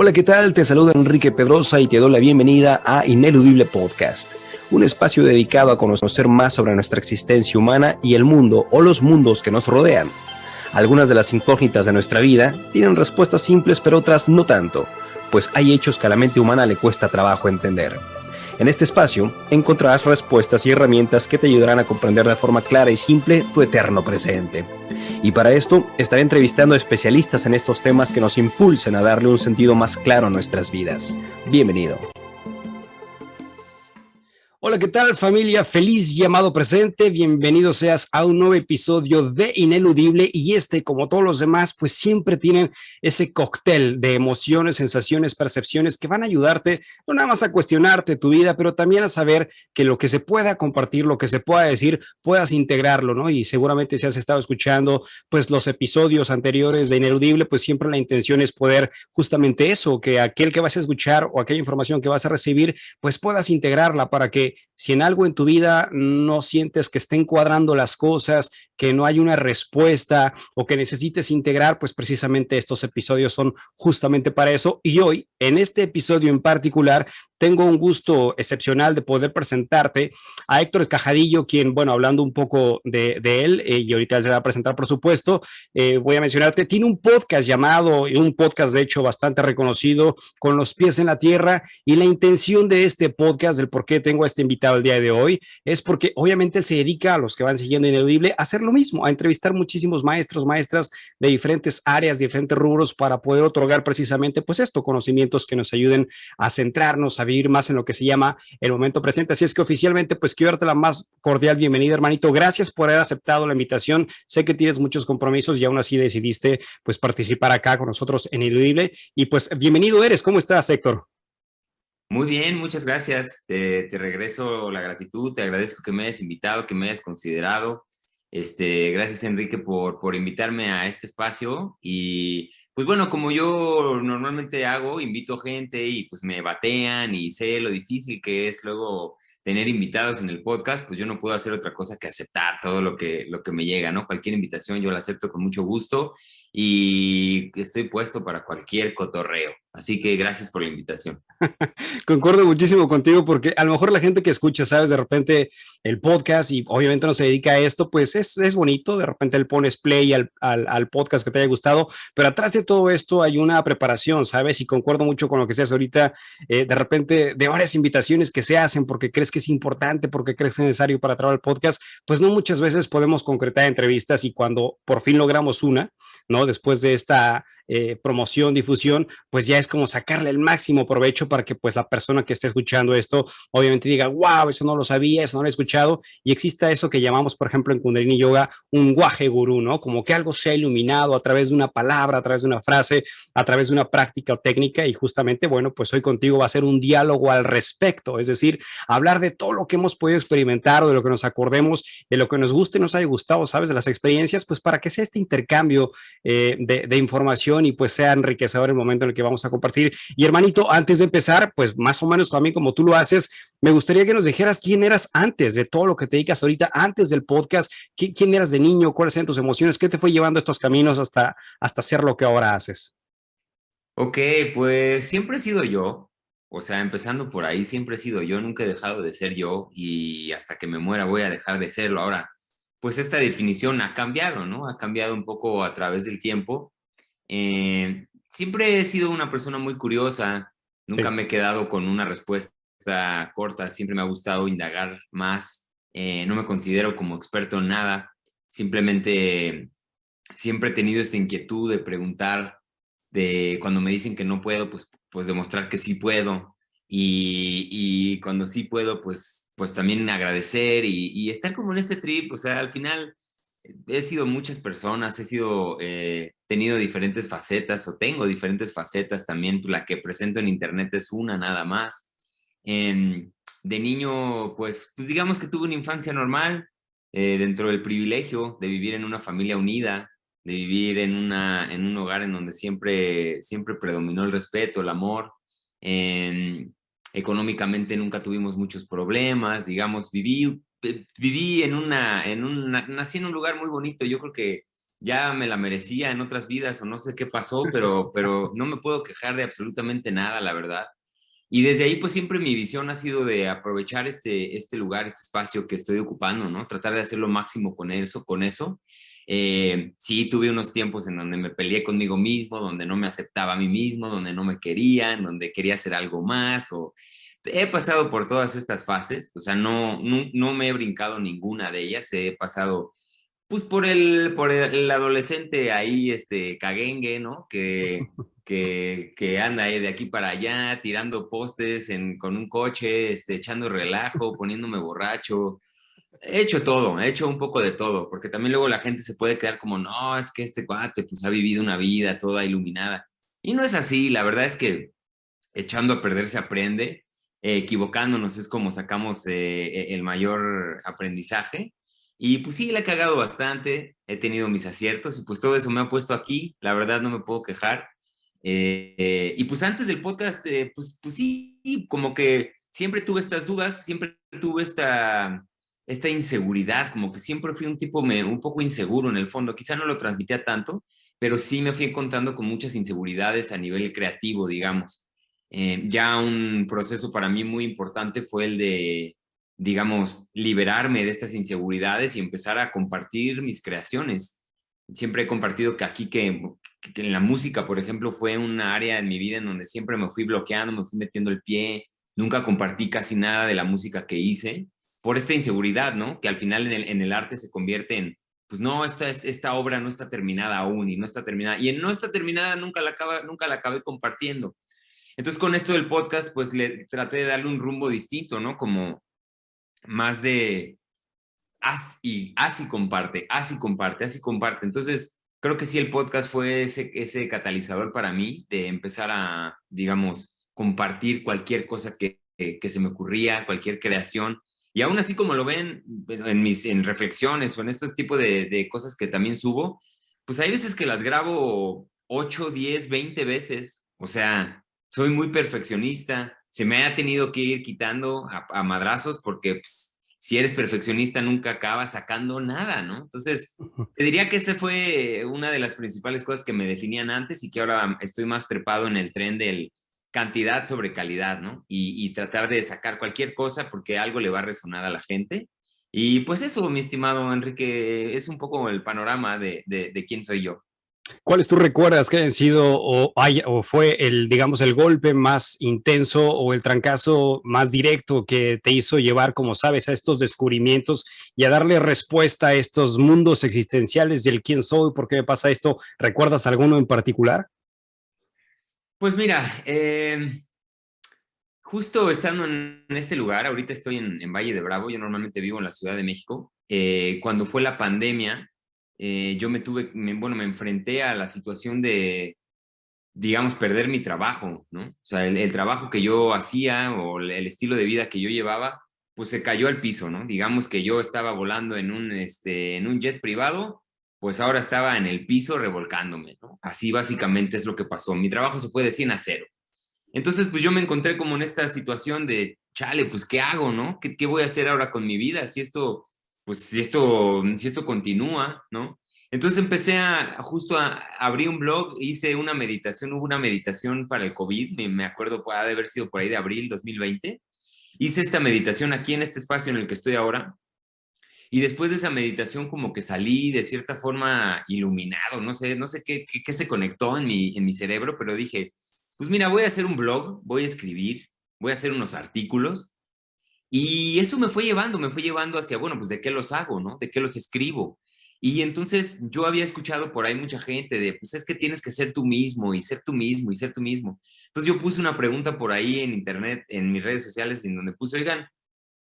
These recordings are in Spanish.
Hola, ¿qué tal? Te saluda Enrique Pedrosa y te doy la bienvenida a Ineludible Podcast, un espacio dedicado a conocer más sobre nuestra existencia humana y el mundo o los mundos que nos rodean. Algunas de las incógnitas de nuestra vida tienen respuestas simples, pero otras no tanto, pues hay hechos que a la mente humana le cuesta trabajo entender. En este espacio encontrarás respuestas y herramientas que te ayudarán a comprender de forma clara y simple tu eterno presente. Y para esto estaré entrevistando a especialistas en estos temas que nos impulsen a darle un sentido más claro a nuestras vidas. Bienvenido. Hola, ¿qué tal, familia? Feliz llamado presente. Bienvenido seas a un nuevo episodio de Ineludible. Y como todos los demás, pues siempre tienen ese cóctel de emociones, sensaciones, percepciones que van a ayudarte no nada más a cuestionarte tu vida, pero también a saber que lo que se pueda compartir, lo que se pueda decir, puedas integrarlo, ¿no? Y seguramente si has estado escuchando pues los episodios anteriores de Ineludible, pues siempre la intención es poder justamente eso, que aquel que vas a escuchar o aquella información que vas a recibir, pues puedas integrarla para que si en algo en tu vida no sientes que estén cuadrando las cosas, que no hay una respuesta o que necesites integrar, pues precisamente estos episodios son justamente para eso. Y hoy, en este episodio en particular, tengo un gusto excepcional de poder presentarte a Héctor Escajadillo, quien, bueno, hablando un poco de él, y ahorita él se va a presentar, por supuesto, voy a mencionarte, tiene un podcast llamado, un podcast de hecho bastante reconocido, Con los pies en la tierra, y la intención de este podcast, del por qué tengo a este invitado el día de hoy, es porque obviamente él se dedica, a los que van siguiendo Ineludible, a hacer lo mismo, a entrevistar muchísimos maestros, maestras de diferentes áreas, diferentes rubros, para poder otorgar precisamente, pues esto, conocimientos que nos ayuden a centrarnos, a vivir más en lo que se llama el momento presente. Así es que oficialmente, pues quiero darte la más cordial bienvenida, hermanito. Gracias por haber aceptado la invitación. Sé que tienes muchos compromisos y aún así decidiste pues participar acá con nosotros en Ineludible. Y pues bienvenido eres. ¿Cómo estás, Héctor? Muy bien, muchas gracias. Te regreso la gratitud, te agradezco que me hayas invitado, que me hayas considerado. Gracias, Enrique, por invitarme a este espacio. Y pues bueno, como yo normalmente hago, invito gente y pues me batean y sé lo difícil que es luego tener invitados en el podcast, pues yo no puedo hacer otra cosa que aceptar todo lo que me llega, ¿no? Cualquier invitación yo la acepto con mucho gusto y estoy puesto para cualquier cotorreo. Así que gracias por la invitación. Concuerdo muchísimo contigo porque a lo mejor la gente que escucha, sabes, de repente el podcast y obviamente no se dedica a esto, pues es bonito, de repente le pones play al podcast que te haya gustado, pero atrás de todo esto hay una preparación, sabes, y concuerdo mucho con lo que seas ahorita, de repente de varias invitaciones que se hacen porque crees que es importante, porque crees que es necesario para trabajar el podcast, pues no muchas veces podemos concretar entrevistas y cuando por fin logramos una, ¿no? Después de esta promoción, difusión, pues ya es como sacarle el máximo provecho para que pues la persona que esté escuchando esto obviamente diga, wow, eso no lo sabía, eso no lo he escuchado, y exista eso que llamamos, por ejemplo, en Kundalini Yoga, un guaje gurú, ¿no? Como que algo sea iluminado a través de una palabra, a través de una frase, a través de una práctica o técnica, y justamente, bueno, pues hoy contigo va a ser un diálogo al respecto, es decir, hablar de todo lo que hemos podido experimentar o de lo que nos acordemos, de lo que nos guste y nos haya gustado, ¿sabes? De las experiencias, pues para que sea este intercambio de información y pues sea enriquecedor el momento en el que vamos a compartir. Y hermanito, antes de empezar, pues más o menos también como tú lo haces, me gustaría que nos dijeras quién eras antes de todo lo que te dedicas ahorita, antes del podcast, quién eras de niño, cuáles eran tus emociones, qué te fue llevando estos caminos hasta hacer lo que ahora haces. Ok, pues siempre he sido yo, o sea, empezando por ahí, siempre he sido yo, nunca he dejado de ser yo y hasta que me muera voy a dejar de serlo. Ahora, pues esta definición ha cambiado, ¿no? Ha cambiado un poco a través del tiempo. Siempre he sido una persona muy curiosa, nunca Sí. me he quedado con una respuesta corta, siempre me ha gustado indagar más, no me considero como experto en nada, simplemente siempre he tenido esta inquietud de preguntar, de cuando me dicen que no puedo, pues demostrar que sí puedo. Y cuando sí puedo, pues también agradecer y estar como en este trip. O sea, al final he sido muchas personas, tenido diferentes facetas o tengo diferentes facetas también. La que presento en internet es una nada más. Em, de niño, pues digamos que tuve una infancia normal, dentro del privilegio de vivir en una familia unida, de vivir en un hogar en donde siempre predominó el respeto, el amor. Eh, Económicamente nunca tuvimos muchos problemas, digamos, nací en un lugar muy bonito. Yo creo que ya me la merecía en otras vidas o no sé qué pasó, pero no me puedo quejar de absolutamente nada, la verdad. Y desde ahí, pues siempre mi visión ha sido de aprovechar este lugar, este espacio que estoy ocupando, ¿no? Tratar de hacer lo máximo con eso, con eso. Sí, tuve unos tiempos en donde me peleé conmigo mismo, donde no me aceptaba a mí mismo, donde no me querían, donde quería hacer algo más. O he pasado por todas estas fases, o sea, no me he brincado ninguna de ellas. He pasado, pues, por el adolescente ahí, caguengue, ¿no? Que anda ahí de aquí para allá, tirando postes con un coche, echando relajo, poniéndome borracho. He hecho todo, he hecho un poco de todo, porque también luego la gente se puede quedar como, no, es que este cuate pues ha vivido una vida toda iluminada. Y no es así, la verdad es que echando a perder se aprende, equivocándonos es como sacamos el mayor aprendizaje. Y pues sí, le he cagado bastante, he tenido mis aciertos y pues todo eso me ha puesto aquí, la verdad no me puedo quejar. Y pues antes del podcast, pues sí, como que siempre tuve estas dudas, siempre tuve esta inseguridad, como que siempre fui un tipo un poco inseguro en el fondo, quizá no lo transmitía tanto, pero sí me fui encontrando con muchas inseguridades a nivel creativo, digamos. Ya un proceso para mí muy importante fue el de, digamos, liberarme de estas inseguridades y empezar a compartir mis creaciones. Siempre he compartido que aquí, que en la música, por ejemplo, fue una área en mi vida en donde siempre me fui bloqueando, me fui metiendo el pie, nunca compartí casi nada de la música que hice por esta inseguridad, ¿no? Que al final en el arte se convierte en, pues no, esta obra no está terminada aún y no está terminada. Y en no está terminada nunca la acabé compartiendo. Entonces, con esto del podcast, pues le traté de darle un rumbo distinto, ¿no? Como más de haz y comparte, haz y comparte, haz y comparte. Entonces, creo que sí, el podcast fue ese catalizador para mí de empezar a, digamos, compartir cualquier cosa que se me ocurría, cualquier creación. Y aún así, como lo ven en reflexiones o en este tipo de cosas que también subo, pues hay veces que las grabo 8, 10, 20 veces. O sea, soy muy perfeccionista. Se me ha tenido que ir quitando a madrazos porque pues, si eres perfeccionista nunca acabas sacando nada, ¿no? Entonces, te diría que esa fue una de las principales cosas que me definían antes y que ahora estoy más trepado en el tren del cantidad sobre calidad, ¿no? Y tratar de sacar cualquier cosa porque algo le va a resonar a la gente. Y pues eso, mi estimado Enrique, es un poco el panorama de quién soy yo. ¿Cuáles tú recuerdas que hayan sido o fue el, digamos, el golpe más intenso o el trancazo más directo que te hizo llevar, como sabes, a estos descubrimientos y a darle respuesta a estos mundos existenciales del quién soy, por qué me pasa esto? ¿Recuerdas alguno en particular? Pues mira, justo estando en este lugar, ahorita estoy en Valle de Bravo, yo normalmente vivo en la Ciudad de México. Cuando fue la pandemia, yo bueno, me enfrenté a la situación de, digamos, perder mi trabajo, ¿no? O sea, el trabajo que yo hacía o el estilo de vida que yo llevaba, pues se cayó al piso, ¿no? Digamos que yo estaba volando en un jet privado, pues ahora estaba en el piso revolcándome, ¿no? Así básicamente es lo que pasó. Mi trabajo se fue de 100 a 0. Entonces, pues yo me encontré como en esta situación de, chale, pues, ¿qué hago, no? ¿Qué voy a hacer ahora con mi vida? Si esto continúa, ¿no? Entonces empecé justo a abrir un blog, hice una meditación, hubo una meditación para el COVID, me acuerdo, puede haber sido por ahí de abril 2020. Hice esta meditación aquí en este espacio en el que estoy ahora, y después de esa meditación como que salí de cierta forma iluminado, no sé qué se conectó en mi cerebro, pero dije, pues mira, voy a hacer un blog, voy a escribir, voy a hacer unos artículos, y eso me fue llevando hacia, bueno, pues de qué los hago, ¿no? De qué los escribo. Y entonces yo había escuchado por ahí mucha gente de, pues es que tienes que ser tú mismo y ser tú mismo y ser tú mismo. Entonces yo puse una pregunta por ahí en internet, en mis redes sociales, en donde puse, oigan,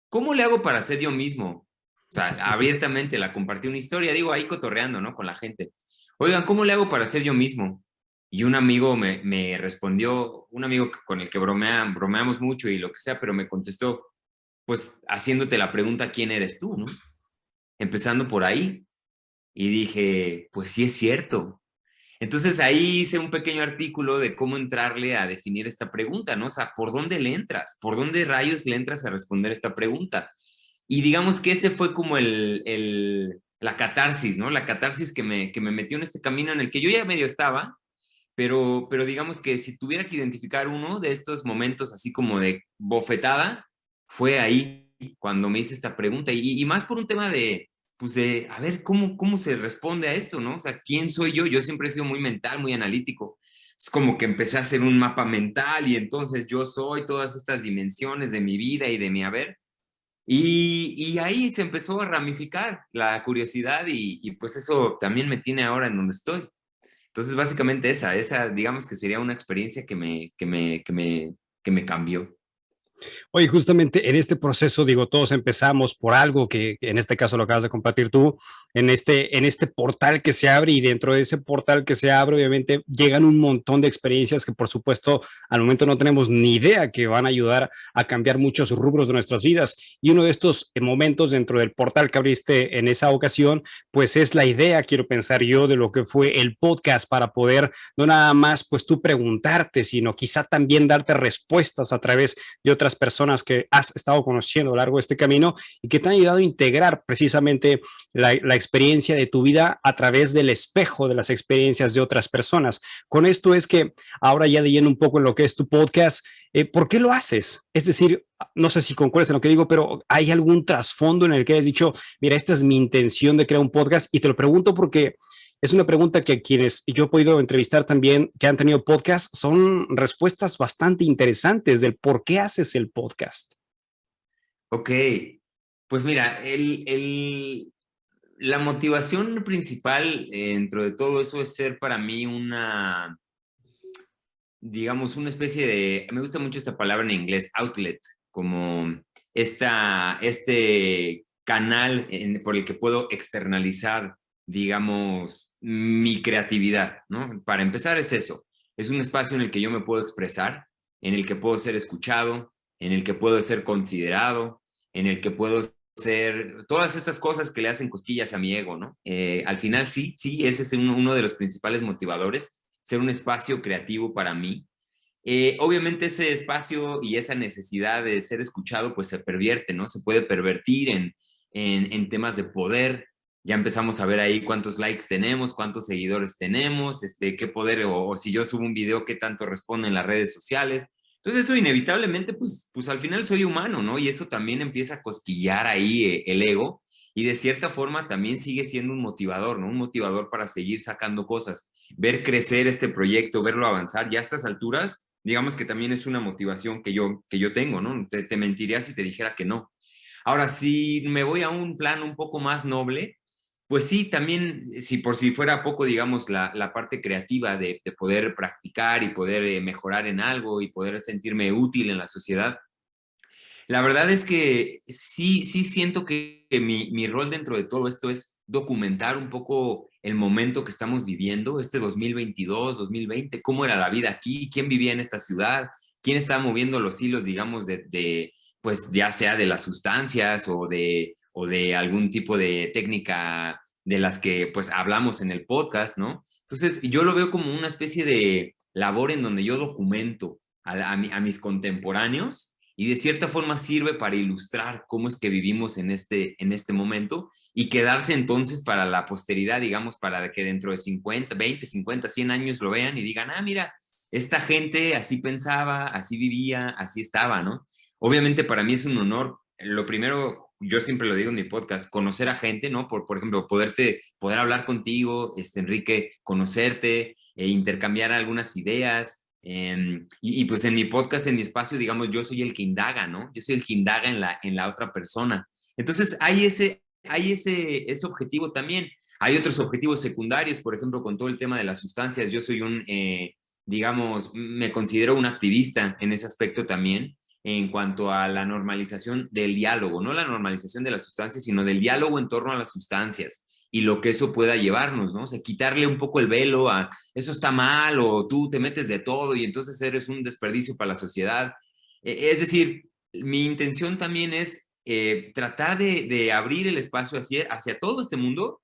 ¿cómo le hago para ser yo mismo? O sea, abiertamente la compartí una historia, digo, ahí cotorreando, ¿no? Con la gente. Oigan, ¿cómo le hago para ser yo mismo? Y un amigo me respondió, un amigo con el que bromeamos mucho y lo que sea, pero me contestó, pues haciéndote la pregunta, ¿quién eres tú, no? Empezando por ahí. Y dije, pues sí es cierto. Entonces ahí hice un pequeño artículo de cómo entrarle a definir esta pregunta, ¿no? O sea, ¿por dónde le entras? ¿Por dónde rayos le entras a responder esta pregunta? Y digamos que ese fue como la catarsis, ¿no? La catarsis que me metió en este camino en el que yo ya medio estaba, pero digamos que si tuviera que identificar uno de estos momentos así como de bofetada, fue ahí cuando me hice esta pregunta y más por un tema de, pues de, a ver, ¿cómo se responde a esto, no? O sea, ¿quién soy yo? Yo siempre he sido muy mental, muy analítico. Es como que empecé a hacer un mapa mental y entonces yo soy todas estas dimensiones de mi vida y de mi haber. Y ahí se empezó a ramificar la curiosidad y pues eso también me tiene ahora en donde estoy. Entonces, básicamente esa digamos que sería una experiencia que me cambió. Oye, justamente en este proceso, digo, todos empezamos por algo que en este caso lo acabas de compartir tú, en este portal que se abre y dentro de ese portal que se abre, obviamente llegan un montón de experiencias que por supuesto al momento no tenemos ni idea que van a ayudar a cambiar muchos rubros de nuestras vidas. Y uno de estos momentos dentro del portal que abriste en esa ocasión, pues es la idea, quiero pensar yo, de lo que fue el podcast para poder no nada más pues tú preguntarte, sino quizá también darte respuestas a través de otras personas que has estado conociendo a lo largo de este camino y que te han ayudado a integrar precisamente la experiencia de tu vida a través del espejo de las experiencias de otras personas. Con esto es que ahora ya de lleno un poco en lo que es tu podcast, ¿por qué lo haces? Es decir, no sé si concuerdas en lo que digo, pero ¿hay algún trasfondo en el que hayas dicho, mira, esta es mi intención de crear un podcast? Y te lo pregunto porque es una pregunta que quienes yo he podido entrevistar también que han tenido podcast son respuestas bastante interesantes del por qué haces el podcast. Ok, pues mira, la motivación principal dentro de todo eso es ser para mí una, digamos, una especie de, me gusta mucho esta palabra en inglés, outlet, como este canal por el que puedo externalizar, digamos, mi creatividad, ¿no? Para empezar es eso, es un espacio en el que yo me puedo expresar, en el que puedo ser escuchado, en el que puedo ser considerado, en el que puedo ser todas estas cosas que le hacen cosquillas a mi ego, ¿no? Al final sí, ese es uno de los principales motivadores, ser un espacio creativo para mí. Obviamente ese espacio y esa necesidad de ser escuchado pues se pervierte, ¿no? Se puede pervertir en temas de poder. Ya empezamos a ver ahí cuántos likes tenemos, cuántos seguidores tenemos, qué poder, o si yo subo un video, qué tanto responden en las redes sociales. Entonces eso inevitablemente, pues al final soy humano, ¿no? Y eso también empieza a cosquillar ahí el ego y de cierta forma también sigue siendo un motivador, ¿no? Un motivador para seguir sacando cosas, ver crecer este proyecto, verlo avanzar. Ya a estas alturas, digamos que también es una motivación que yo tengo, ¿no? Te mentiría si te dijera que no. Ahora, si me voy a un plan un poco más noble, pues sí, también, si por si fuera poco, digamos, la parte creativa de poder practicar y poder mejorar en algo y poder sentirme útil en la sociedad, la verdad es que sí siento que mi rol dentro de todo esto es documentar un poco el momento que estamos viviendo, este 2022, 2020, cómo era la vida aquí, quién vivía en esta ciudad, quién estaba moviendo los hilos, digamos, pues ya sea de las sustancias o de algún tipo de técnica de las que pues hablamos en el podcast, ¿no? Entonces yo lo veo como una especie de labor en donde yo documento a mis contemporáneos y de cierta forma sirve para ilustrar cómo es que vivimos en este momento y quedarse entonces para la posteridad, digamos, para que dentro de 50, 20, 50, 100 años lo vean y digan, ah, mira, esta gente así pensaba, así vivía, así estaba, ¿no? Obviamente para mí es un honor. Lo primero, yo siempre lo digo en mi podcast, conocer a gente, ¿no? Por ejemplo, poder hablar contigo, Enrique, conocerte, intercambiar algunas ideas, pues en mi podcast, en mi espacio, digamos, yo soy el que indaga, ¿no? Yo soy el que indaga en la otra persona. Entonces, hay ese objetivo también. Hay otros objetivos secundarios, por ejemplo, con todo el tema de las sustancias. Yo soy digamos, me considero un activista en ese aspecto también, en cuanto a la normalización del diálogo, no la normalización de las sustancias, sino del diálogo en torno a las sustancias y lo que eso pueda llevarnos, ¿no? O sea, quitarle un poco el velo a eso está mal o tú te metes de todo y entonces eres un desperdicio para la sociedad. Es decir, mi intención también es tratar de abrir el espacio hacia todo este mundo,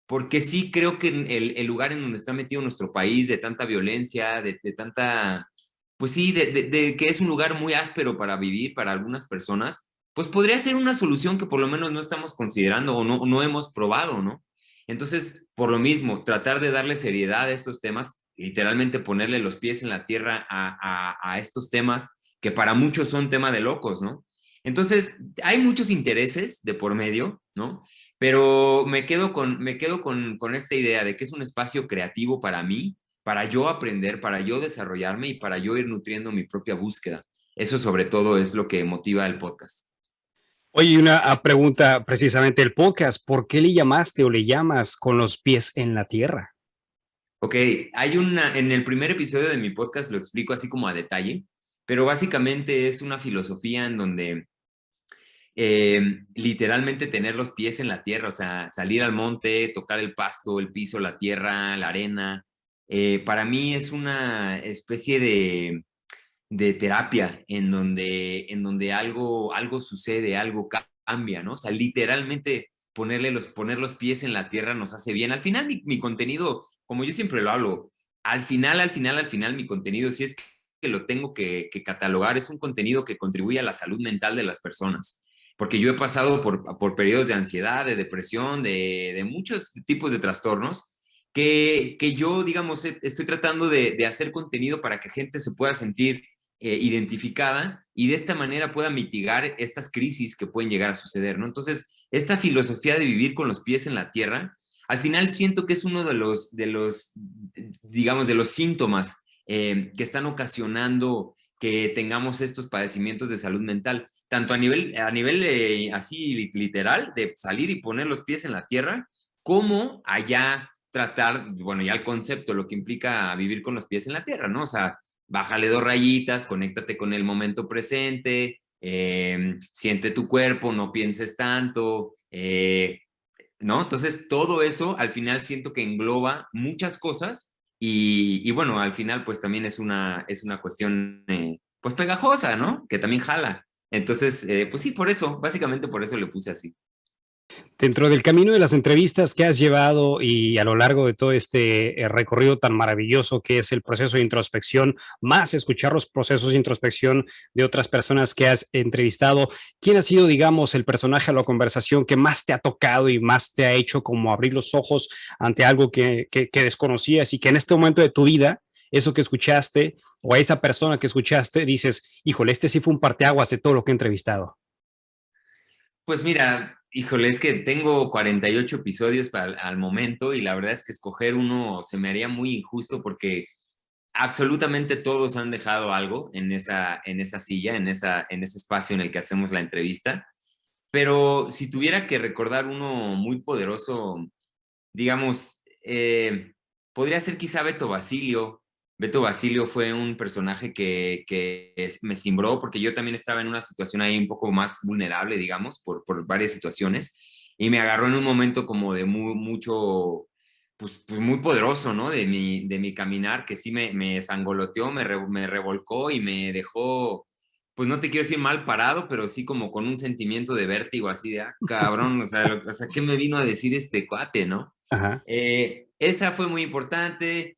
porque sí creo que el lugar en donde está metido nuestro país, de tanta violencia, de tanta, pues sí, de que es un lugar muy áspero para vivir para algunas personas, pues podría ser una solución que por lo menos no estamos considerando o no hemos probado, ¿no? Entonces, por lo mismo, tratar de darle seriedad a estos temas, literalmente ponerle los pies en la tierra a estos temas que para muchos son tema de locos, ¿no? Entonces, hay muchos intereses de por medio, ¿no? Pero me quedo con esta idea de que es un espacio creativo para mí, para yo aprender, para yo desarrollarme y para yo ir nutriendo mi propia búsqueda. Eso sobre todo es lo que motiva el podcast. Oye, una pregunta precisamente el podcast, ¿por qué le llamaste o le llamas con los pies en la tierra? Ok, en el primer episodio de mi podcast lo explico así como a detalle, pero básicamente es una filosofía en donde literalmente tener los pies en la tierra, o sea, salir al monte, tocar el pasto, el piso, la tierra, la arena, para mí es una especie de terapia en donde algo sucede, algo cambia, ¿no? O sea, literalmente poner los pies en la tierra nos hace bien. Al final, mi contenido, como yo siempre lo hablo, al final, mi contenido, si es que lo tengo que catalogar, es un contenido que contribuye a la salud mental de las personas. Porque yo he pasado por periodos de ansiedad, de depresión, de muchos tipos de trastornos, que yo, digamos, estoy tratando de hacer contenido para que gente se pueda sentir identificada y de esta manera pueda mitigar estas crisis que pueden llegar a suceder, ¿no? Entonces, esta filosofía de vivir con los pies en la tierra, al final siento que es uno digamos, de los síntomas que están ocasionando que tengamos estos padecimientos de salud mental, tanto a nivel así literal, de salir y poner los pies en la tierra, como allá tratar, bueno, ya el concepto, lo que implica vivir con los pies en la tierra, ¿no? O sea, bájale 2 rayitas, conéctate con el momento presente, siente tu cuerpo, no pienses tanto, ¿no? Entonces, todo eso al final siento que engloba muchas cosas y bueno, al final pues también es una cuestión pues pegajosa, ¿no? Que también jala. Entonces, pues sí, por eso, básicamente por eso le puse así. Dentro del camino de las entrevistas que has llevado y a lo largo de todo este recorrido tan maravilloso que es el proceso de introspección, más escuchar los procesos de introspección de otras personas que has entrevistado, ¿quién ha sido, digamos, el personaje a la conversación que más te ha tocado y más te ha hecho como abrir los ojos ante algo que desconocías y que en este momento de tu vida, eso que escuchaste o a esa persona que escuchaste, dices, híjole, este sí fue un parteaguas de todo lo que he entrevistado? Pues mira, híjole, es que tengo 48 episodios al momento y la verdad es que escoger uno se me haría muy injusto porque absolutamente todos han dejado algo en esa silla, en ese espacio en el que hacemos la entrevista. Pero si tuviera que recordar uno muy poderoso, digamos, podría ser quizá Beto Basilio. Beto Basilio fue un personaje que me cimbró porque yo también estaba en una situación ahí un poco más vulnerable, digamos, por varias situaciones, y me agarró en un momento como de mucho, pues muy poderoso, ¿no? De mi caminar, que sí me sangoloteó, me revolcó y me dejó, pues no te quiero decir mal parado, pero sí como con un sentimiento de vértigo, así de, cabrón, o sea, ¿qué me vino a decir este cuate, no? Ajá. Esa fue muy importante,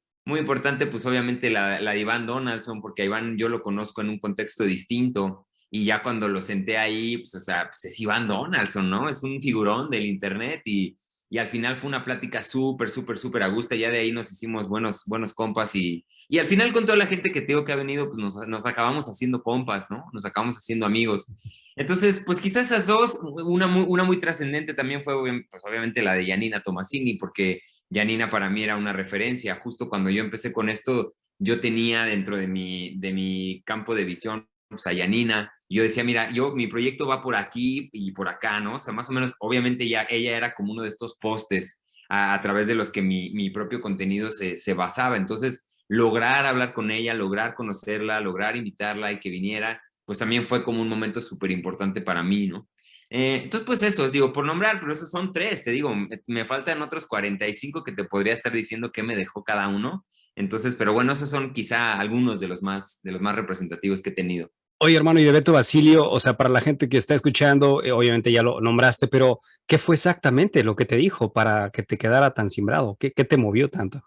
pues obviamente la de Iván Donaldson, porque a Iván yo lo conozco en un contexto distinto y ya cuando lo senté ahí, pues o sea, pues es Iván Donaldson, ¿no? Es un figurón del internet y al final fue una plática súper, súper, súper a gusto, ya de ahí nos hicimos buenos, buenos compas y al final con toda la gente que tengo que ha venido, pues nos acabamos haciendo compas, ¿no? Nos acabamos haciendo amigos. Entonces, pues quizás esas dos, una muy trascendente también fue, pues obviamente la de Janina Tomasini, porque Janina para mí era una referencia. Justo cuando yo empecé con esto, yo tenía dentro de mi campo de visión, pues a Janina, y yo decía, mira, mi proyecto va por aquí y por acá, ¿no? O sea, más o menos, obviamente ya ella era como uno de estos postes a través de los que mi propio contenido se basaba. Entonces, lograr hablar con ella, lograr conocerla, lograr invitarla y que viniera, pues también fue como un momento súper importante para mí, ¿no? Entonces, pues eso, digo, por nombrar, pero esos son tres, te digo, me faltan otros 45 que te podría estar diciendo qué me dejó cada uno. Entonces, pero bueno, esos son quizá algunos de los más representativos que he tenido. Oye, hermano, y de Beto Basilio, o sea, para la gente que está escuchando, obviamente ya lo nombraste, pero ¿qué fue exactamente lo que te dijo para que te quedara tan cimbrado? ¿Qué te movió tanto?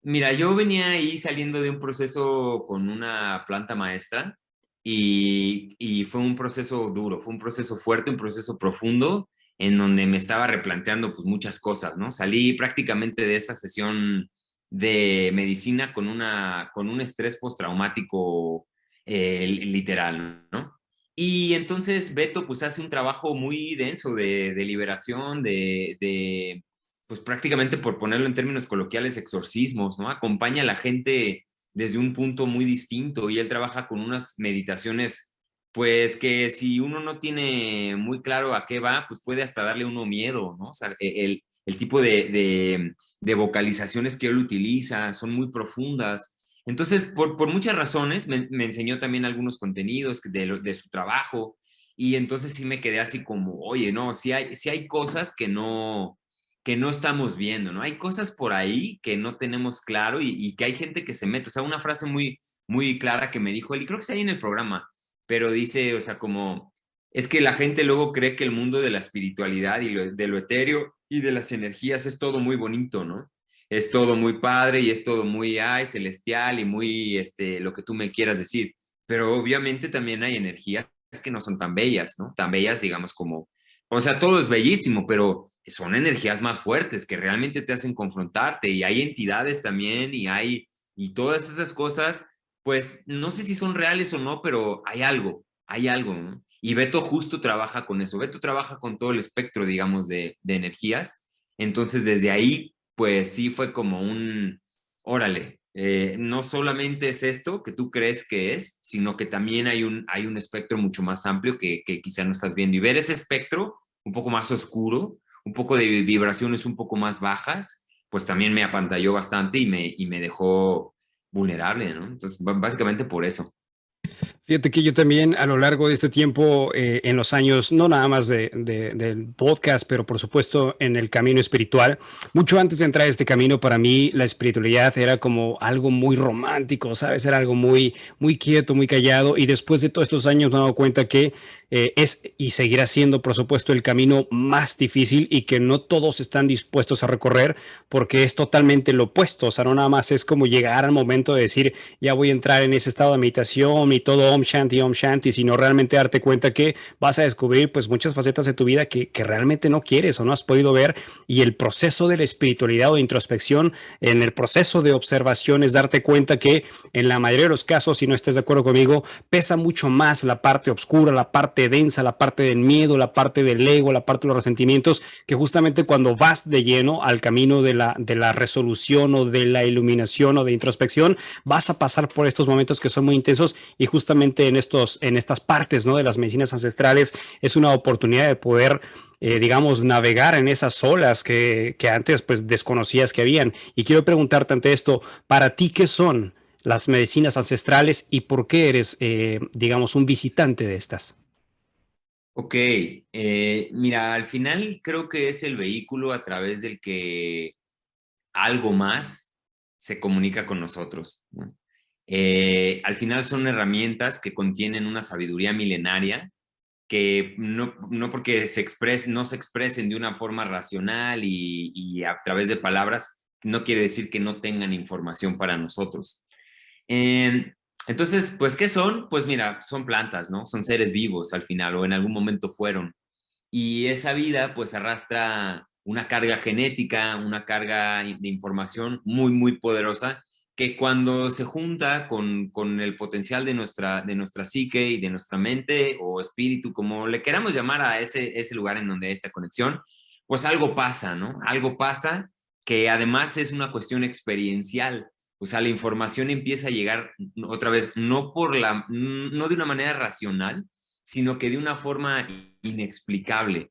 Mira, yo venía ahí saliendo de un proceso con una planta maestra y fue un proceso duro, fue un proceso fuerte, un proceso profundo en donde me estaba replanteando pues muchas cosas, ¿no? Salí prácticamente de esa sesión de medicina con un estrés postraumático literal, ¿no? Y entonces Beto pues hace un trabajo muy denso de liberación, pues prácticamente por ponerlo en términos coloquiales, exorcismos, ¿no? Acompaña a la gente desde un punto muy distinto y él trabaja con unas meditaciones pues que si uno no tiene muy claro a qué va, pues puede hasta darle uno miedo, ¿no? O sea, el tipo de vocalizaciones que él utiliza son muy profundas. Entonces, por muchas razones, me enseñó también algunos contenidos de su trabajo y entonces sí me quedé así como, oye, no, sí hay cosas que no estamos viendo, ¿no? Hay cosas por ahí que no tenemos claro y que hay gente que se mete. O sea, una frase muy clara que me dijo él, y creo que está ahí en el programa, pero dice, o sea, como, es que la gente luego cree que el mundo de la espiritualidad y de lo etéreo y de las energías es todo muy bonito, ¿no? Es todo muy padre y es todo muy, ay, celestial y muy, lo que tú me quieras decir. Pero obviamente también hay energías que no son tan bellas, ¿no? Tan bellas, digamos, como, o sea, todo es bellísimo, pero son energías más fuertes que realmente te hacen confrontarte y hay entidades también y todas esas cosas pues no sé si son reales o no, pero hay algo, ¿no? Y Beto justo trabaja con eso. Beto trabaja con todo el espectro, digamos, de energías. Entonces, desde ahí, pues sí fue como órale, no solamente es esto que tú crees que es, sino que también hay un espectro mucho más amplio que quizá no estás viendo. Y ver ese espectro un poco más oscuro, un poco de vibraciones un poco más bajas, pues también me apantalló bastante y me dejó vulnerable, ¿no? Entonces, básicamente por eso. Fíjate que yo también a lo largo de este tiempo, en los años, no nada más del podcast, pero por supuesto en el camino espiritual, mucho antes de entrar a este camino, para mí la espiritualidad era como algo muy romántico, ¿sabes? Era algo muy quieto, muy callado. Y después de todos estos años me he dado cuenta que es y seguirá siendo, por supuesto, el camino más difícil y que no todos están dispuestos a recorrer porque es totalmente lo opuesto. O sea, no nada más es como llegar al momento de decir, ya voy a entrar en ese estado de meditación y todo Om Shanti, sino realmente darte cuenta que vas a descubrir pues muchas facetas de tu vida que realmente no quieres o no has podido ver, y el proceso de la espiritualidad o de introspección, en el proceso de observación es darte cuenta que en la mayoría de los casos, si no estés de acuerdo conmigo, pesa mucho más la parte oscura, la parte densa, la parte del miedo, la parte del ego, la parte de los resentimientos, que justamente cuando vas de lleno al camino de la resolución o de la iluminación o de introspección, vas a pasar por estos momentos que son muy intensos, y justamente en estas partes, ¿no?, de las medicinas ancestrales es una oportunidad de poder, digamos, navegar en esas olas que antes pues desconocías que habían. Y quiero preguntarte ante esto, para ti, ¿qué son las medicinas ancestrales y por qué eres, digamos, un visitante de estas? Ok, mira, al final creo que es el vehículo a través del que algo más se comunica con nosotros, ¿no? Al final son herramientas que contienen una sabiduría milenaria que no porque no se expresen de una forma racional y a través de palabras, no quiere decir que no tengan información para nosotros. Eh, entonces, pues, ¿qué son? Pues mira, son plantas, ¿no? Son seres vivos al final, o en algún momento fueron. Y esa vida, pues, arrastra una carga genética, una carga de información muy poderosa, que cuando se junta con el potencial de nuestra psique y de nuestra mente o espíritu, como le queramos llamar a ese lugar en donde hay esta conexión, pues algo pasa, ¿no? Algo pasa que además es una cuestión experiencial. O sea, la información empieza a llegar otra vez, no de una manera racional, sino que de una forma inexplicable.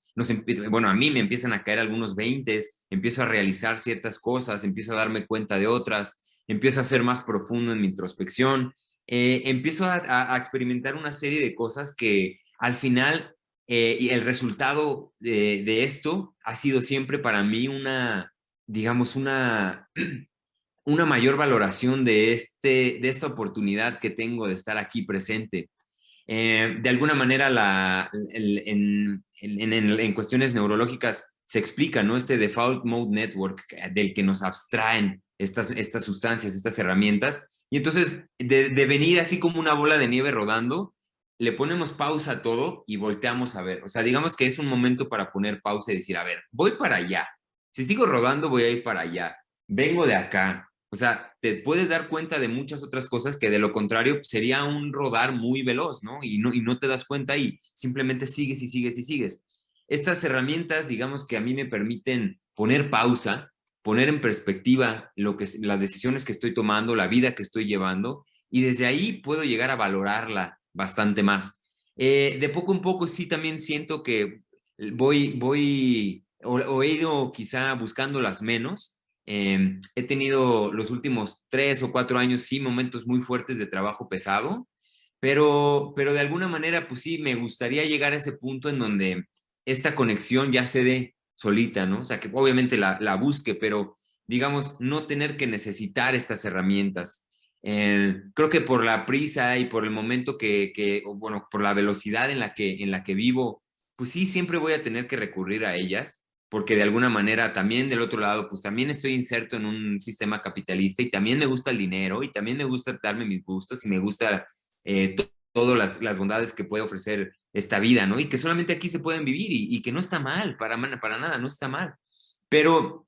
Bueno, a mí me empiezan a caer algunos veintes, empiezo a realizar ciertas cosas, empiezo a darme cuenta de otras, empiezo a ser más profundo en mi introspección, empiezo a experimentar una serie de cosas que al final, y el resultado de esto ha sido siempre para mí digamos, una mayor valoración de esta oportunidad que tengo de estar aquí presente. De alguna manera, en cuestiones neurológicas se explica, ¿no? Este default mode network del que nos abstraen estas sustancias, estas herramientas. Y entonces, de venir así como una bola de nieve rodando, le ponemos pausa a todo y volteamos a ver. O sea, digamos que es un momento para poner pausa y decir, a ver, voy para allá. Si sigo rodando, voy a ir para allá. Vengo de acá. O sea, te puedes dar cuenta de muchas otras cosas que de lo contrario sería un rodar muy veloz, ¿no? Y no te das cuenta y simplemente sigues y sigues y sigues. Estas herramientas, digamos que a mí me permiten poner pausa, poner en perspectiva las decisiones que estoy tomando, la vida que estoy llevando, y desde ahí puedo llegar a valorarla bastante más. De poco en poco sí también siento que o he ido quizá buscándolas menos. He tenido los últimos 3 o 4 años sí momentos muy fuertes de trabajo pesado, pero de alguna manera pues sí me gustaría llegar a ese punto en donde esta conexión ya se dé solita, ¿no? O sea, que obviamente la busque, pero digamos, no tener que necesitar estas herramientas. Creo que por la prisa y por el momento bueno, por la velocidad en la que vivo, pues sí, siempre voy a tener que recurrir a ellas, porque de alguna manera también del otro lado, pues también estoy inserto en un sistema capitalista y también me gusta el dinero y también me gusta darme mis gustos y me gusta todas las bondades que puede ofrecer esta vida, ¿no? Y que solamente aquí se pueden vivir y que no está mal, para nada, no está mal. Pero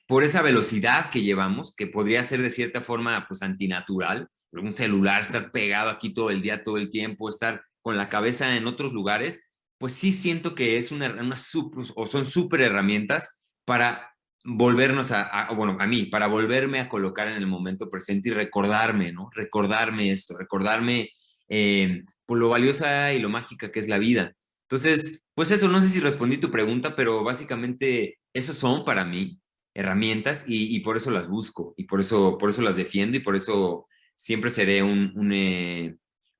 por esa velocidad que llevamos, que podría ser de cierta forma pues antinatural, un celular, estar pegado aquí todo el día, todo el tiempo, estar con la cabeza en otros lugares, pues sí siento que es o son súper herramientas para volvernos bueno, a mí, para volverme a colocar en el momento presente y recordarme, ¿no? Recordarme esto, recordarme por lo valiosa y lo mágica que es la vida. Entonces, pues eso, no sé si respondí tu pregunta, pero básicamente esos son para mí herramientas y por eso las busco y por eso las defiendo y por eso siempre seré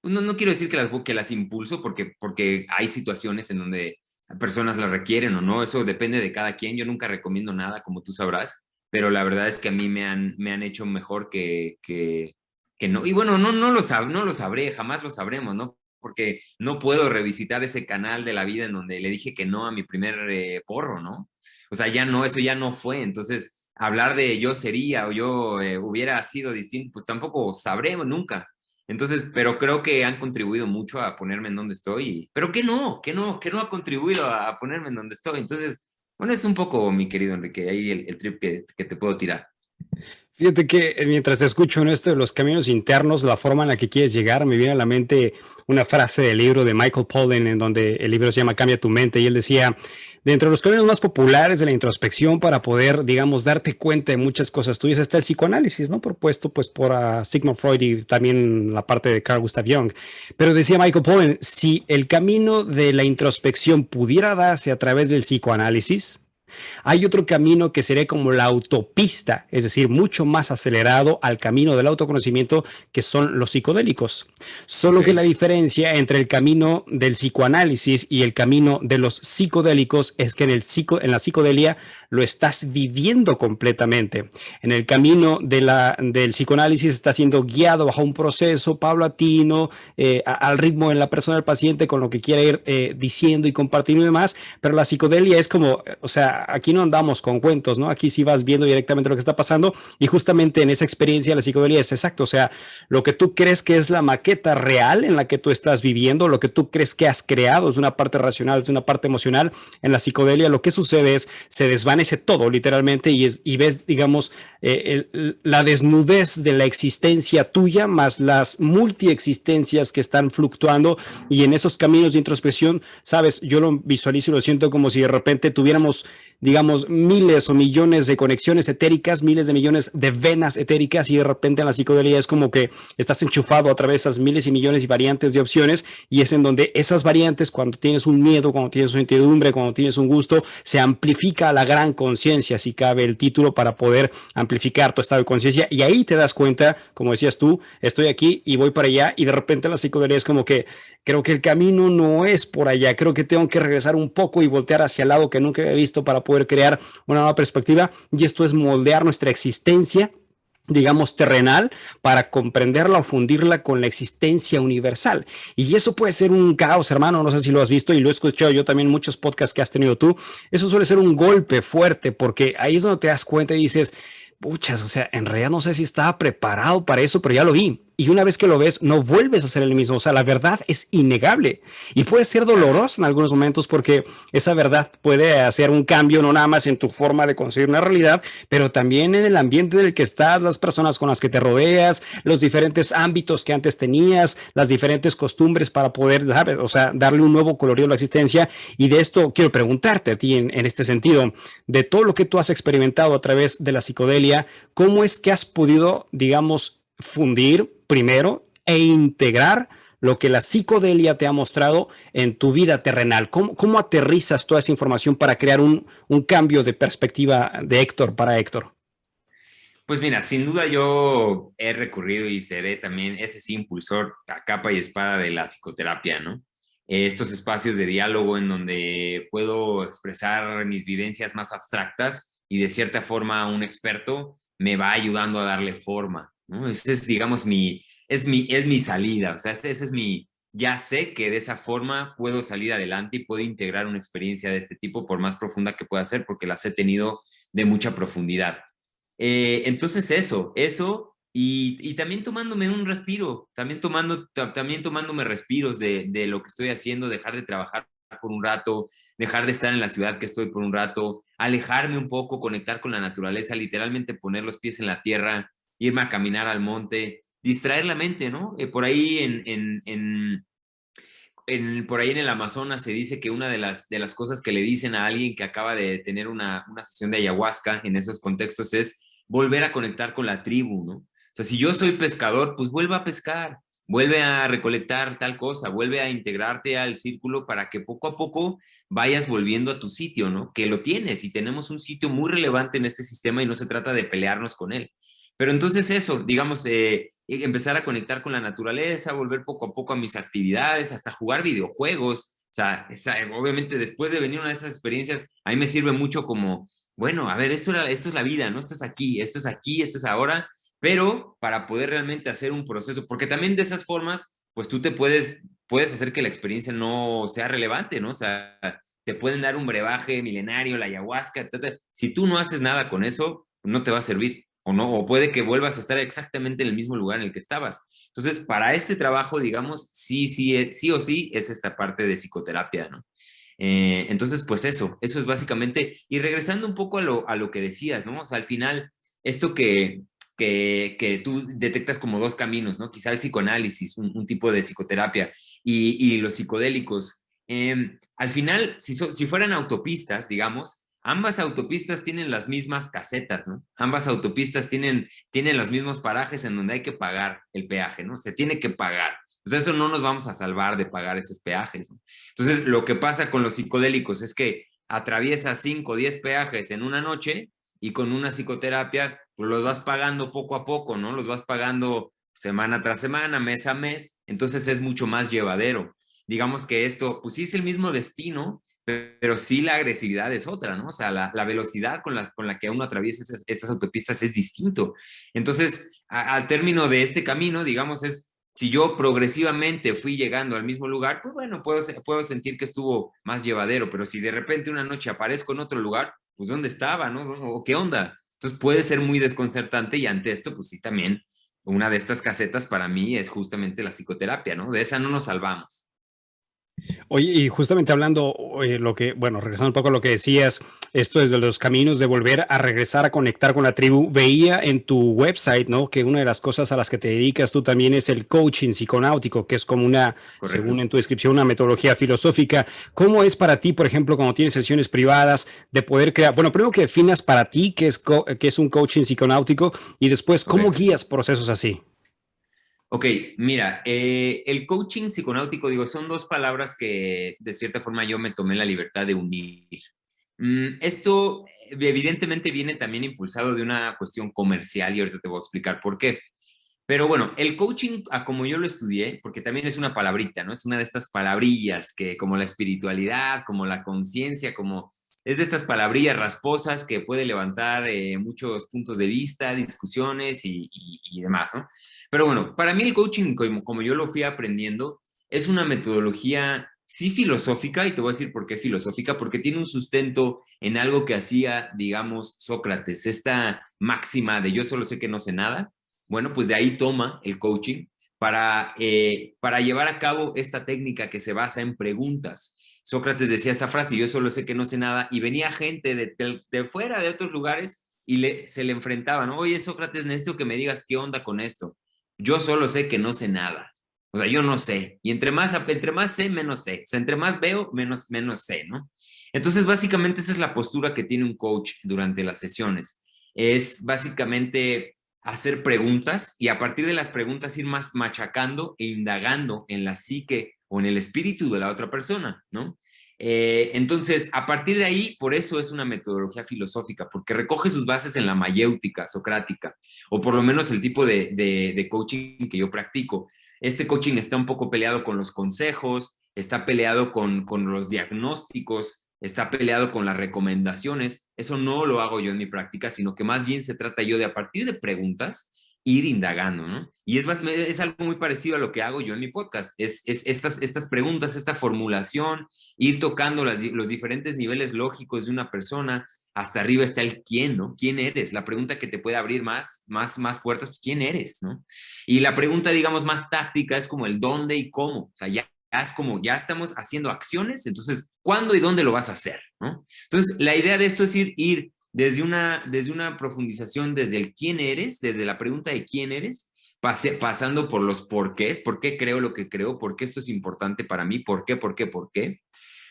pues no quiero decir que las impulso porque hay situaciones en donde personas las requieren o no, eso depende de cada quien, yo nunca recomiendo nada como tú sabrás, pero la verdad es que a mí me han hecho mejor que no, y bueno, no lo sabré, jamás lo sabremos, ¿no? Porque no puedo revisitar ese canal de la vida en donde le dije que no a mi primer porro, ¿no? O sea, ya no, eso ya no fue. Entonces, hablar de yo sería o yo hubiera sido distinto, pues tampoco sabremos nunca. Entonces, pero creo que han contribuido mucho a ponerme en donde estoy. Pero que no ha contribuido a ponerme en donde estoy. Entonces, bueno, es un poco, mi querido Enrique, ahí el trip que te puedo tirar. Fíjate que mientras te escucho en esto de los caminos internos, la forma en la que quieres llegar, me viene a la mente una frase del libro de Michael Pollan, en donde el libro se llama Cambia tu mente, y él decía, dentro de los caminos más populares de la introspección para poder, digamos, darte cuenta de muchas cosas tuyas está el psicoanálisis, ¿no? Propuesto pues por Sigmund Freud y también la parte de Carl Gustav Jung. Pero decía Michael Pollan, si el camino de la introspección pudiera darse a través del psicoanálisis, hay otro camino que sería como la autopista, es decir, mucho más acelerado al camino del autoconocimiento, que son los psicodélicos. Solo que la diferencia entre el camino del psicoanálisis y el camino de los psicodélicos es que en la psicodelia lo estás viviendo completamente. En el camino del psicoanálisis está siendo guiado bajo un proceso paulatino, al ritmo en la persona del paciente, con lo que quiere ir diciendo y compartiendo y demás, pero la psicodelia es como, o sea, aquí no andamos con cuentos, ¿no? Aquí sí vas viendo directamente lo que está pasando y justamente en esa experiencia la psicodelia es exacto, o sea, lo que tú crees que es la maqueta real en la que tú estás viviendo, lo que tú crees que has creado es una parte racional, es una parte emocional. En la psicodelia lo que sucede es se desvanece todo literalmente y ves, digamos, la desnudez de la existencia tuya más las multiexistencias que están fluctuando, y en esos caminos de introspección, sabes, yo lo visualizo y lo siento como si de repente tuviéramos, digamos, miles o millones de conexiones etéricas, miles de millones de venas etéricas, y de repente en la psicodelia es como que estás enchufado a través de esas miles y millones y variantes de opciones, y es en donde esas variantes, cuando tienes un miedo, cuando tienes una incertidumbre, cuando tienes un gusto, se amplifica a la gran conciencia, si cabe el título, para poder amplificar tu estado de conciencia, y ahí te das cuenta, como decías tú, estoy aquí y voy para allá, y de repente la psicodelia es como que creo que el camino no es por allá, creo que tengo que regresar un poco y voltear hacia el lado que nunca había visto para poder crear una nueva perspectiva, y esto es moldear nuestra existencia, digamos, terrenal, para comprenderla o fundirla con la existencia universal. Y eso puede ser un caos, hermano, no sé si lo has visto y lo he escuchado yo también en muchos podcasts que has tenido tú. Eso suele ser un golpe fuerte, porque ahí es donde te das cuenta y dices, puchas, o sea, en realidad no sé si estaba preparado para eso, pero ya lo vi. y una vez que lo ves, no vuelves a ser el mismo. O sea, la verdad es innegable y puede ser dolorosa en algunos momentos porque esa verdad puede hacer un cambio, no nada más en tu forma de conseguir una realidad, pero también en el ambiente en el que estás, las personas con las que te rodeas, los diferentes ámbitos que antes tenías, las diferentes costumbres para poder, ¿sabes? O sea, darle un nuevo colorido a la existencia. Y de esto quiero preguntarte a ti en este sentido, de todo lo que tú has experimentado a través de la psicodelia, ¿cómo es que has podido, digamos, fundir primero e integrar lo que la psicodelia te ha mostrado en tu vida terrenal? ¿Cómo aterrizas toda esa información para crear un cambio de perspectiva de Héctor para Héctor? Pues mira, sin duda yo he recurrido y seré también ese sí impulsor a capa y espada de la psicoterapia, ¿no? Estos espacios de diálogo en donde puedo expresar mis vivencias más abstractas y de cierta forma un experto me va ayudando a darle forma, ¿no? Ese es, digamos, es mi salida, o sea, ese es mi, ya sé que de esa forma puedo salir adelante y puedo integrar una experiencia de este tipo, por más profunda que pueda ser, porque las he tenido de mucha profundidad. Entonces eso, y también tomándome un respiro, también tomándome respiros de lo que estoy haciendo, dejar de trabajar por un rato, dejar de estar en la ciudad que estoy por un rato, alejarme un poco, conectar con la naturaleza, literalmente poner los pies en la tierra, irme a caminar al monte, distraer la mente, ¿no? Por ahí por ahí en el Amazonas se dice que una de las cosas que le dicen a alguien que acaba de tener una sesión de ayahuasca en esos contextos es volver a conectar con la tribu, ¿no? O sea, si yo soy pescador, pues vuelve a pescar, vuelve a recolectar tal cosa, vuelve a integrarte al círculo para que poco a poco vayas volviendo a tu sitio, ¿no? Que lo tienes y tenemos un sitio muy relevante en este sistema y no se trata de pelearnos con él. Pero entonces eso, digamos, empezar a conectar con la naturaleza, volver poco a poco a mis actividades, hasta jugar videojuegos. O sea, obviamente después de venir una de esas experiencias, a mí me sirve mucho como, bueno, a ver, esto es la vida, ¿no? Esto es aquí, esto es aquí, esto es ahora, pero para poder realmente hacer un proceso, porque también de esas formas, pues tú puedes hacer que la experiencia no sea relevante, ¿no? O sea, te pueden dar un brebaje milenario, la ayahuasca, etc. Si tú no haces nada con eso, no te va a servir o no, o puede que vuelvas a estar exactamente en el mismo lugar en el que estabas. Entonces, para este trabajo, digamos, sí o sí es esta parte de psicoterapia, ¿no? Entonces, pues eso es básicamente, y regresando un poco a lo que decías, ¿no? O sea, al final, esto que tú detectas como dos caminos, ¿no? Quizá el psicoanálisis, un tipo de psicoterapia, y los psicodélicos. Al final, si fueran autopistas, digamos, ambas autopistas tienen las mismas casetas, ¿no? Ambas autopistas tienen los mismos parajes en donde hay que pagar el peaje, ¿no? Se tiene que pagar. O sea, eso no nos vamos a salvar de pagar esos peajes, ¿no? Entonces, lo que pasa con los psicodélicos es que atraviesas 5 o 10 peajes en una noche y con una psicoterapia pues los vas pagando poco a poco, ¿no? Los vas pagando semana tras semana, mes a mes, entonces es mucho más llevadero. Digamos que esto, pues sí es el mismo destino, pero sí la agresividad es otra, ¿no? O sea, la velocidad con la que uno atraviesa estas autopistas es distinto. Entonces, al término de este camino, digamos, si yo progresivamente fui llegando al mismo lugar, pues bueno, puedo sentir que estuvo más llevadero, pero si de repente una noche aparezco en otro lugar, pues ¿dónde estaba, no? ¿O qué onda? Entonces puede ser muy desconcertante y ante esto, pues sí, también una de estas casetas para mí es justamente la psicoterapia, ¿no? De esa no nos salvamos. Oye, y justamente hablando, bueno, regresando un poco a lo que decías, esto es de los caminos de volver a regresar a conectar con la tribu. Veía en tu website, ¿no? Que una de las cosas a las que te dedicas tú también es el coaching psiconáutico, que es como según ¿Correcto? en tu descripción, una metodología filosófica. ¿Cómo es para ti, por ejemplo, cuando tienes sesiones privadas, de poder crear, bueno, primero que definas para ti qué es un coaching psiconáutico y después, ¿cómo Ok. guías procesos así? Ok, mira, el coaching psiconáutico, digo, son dos palabras que de cierta forma yo me tomé la libertad de unir. Esto evidentemente viene también impulsado de una cuestión comercial y ahorita te voy a explicar por qué. Pero bueno, el coaching, a como yo lo estudié, porque también es una palabrita, ¿no? Es una de estas palabrillas que como la espiritualidad, como la conciencia, como es de estas palabrillas rasposas que puede levantar muchos puntos de vista, discusiones y demás, ¿no? Pero bueno, para mí el coaching, como yo lo fui aprendiendo, es una metodología sí filosófica, y te voy a decir por qué filosófica, porque tiene un sustento en algo que hacía, digamos, Sócrates, esta máxima de yo solo sé que no sé nada, Bueno, pues de ahí toma el coaching para llevar a cabo esta técnica que se basa en preguntas. Sócrates decía esa frase, yo solo sé que no sé nada, y venía gente de fuera, de otros lugares, y se le enfrentaban, oye, Sócrates, necesito que me digas qué onda con esto. Yo solo sé que no sé nada. O sea, yo no sé. Y entre más sé, menos sé. O sea, entre más veo, menos sé, ¿no? Entonces, básicamente esa es la postura que tiene un coach durante las sesiones. Es básicamente hacer preguntas y a partir de las preguntas ir más machacando e indagando en la psique o en el espíritu de la otra persona, ¿no? Entonces, a partir de ahí, por eso es una metodología filosófica, porque recoge sus bases en la mayéutica socrática, o por lo menos el tipo de coaching que yo practico. Este coaching está un poco peleado con los consejos, está peleado con los diagnósticos, está peleado con las recomendaciones. Eso no lo hago yo en mi práctica, sino que más bien se trata yo de a partir de preguntas ir indagando, ¿no? Y es algo muy parecido a lo que hago yo en mi podcast. Es estas preguntas, esta formulación, ir tocando los diferentes niveles lógicos de una persona. Hasta arriba está el quién, ¿no? ¿Quién eres? La pregunta que te puede abrir más puertas, pues ¿quién eres, no? Y la pregunta, digamos, más táctica es como el dónde y cómo. O sea, ya es como, ya estamos haciendo acciones, entonces, ¿cuándo y dónde lo vas a hacer, no? Entonces, la idea de esto es ir desde una profundización, desde el quién eres, desde la pregunta de quién eres, pasando por los porqués, por qué creo lo que creo, por qué esto es importante para mí, por qué, por qué, por qué.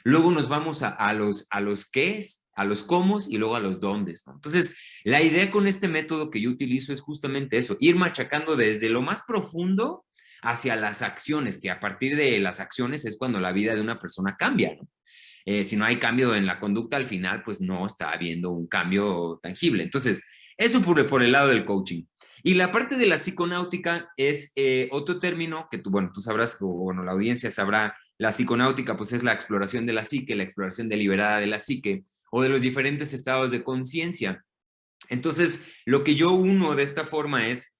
Luego nos vamos a los qués, a los cómo y luego a los dóndes, ¿no? Entonces, la idea con este método que yo utilizo es justamente eso, ir machacando desde lo más profundo hacia las acciones, que a partir de las acciones es cuando la vida de una persona cambia, ¿no? Si no hay cambio en la conducta, al final, pues no está habiendo un cambio tangible. Entonces, eso por el lado del coaching. Y la parte de la psiconáutica es otro término que tú sabrás, o bueno, la audiencia sabrá, la psiconáutica pues es la exploración de la psique, la exploración deliberada de la psique o de los diferentes estados de conciencia. Entonces, lo que yo uno de esta forma es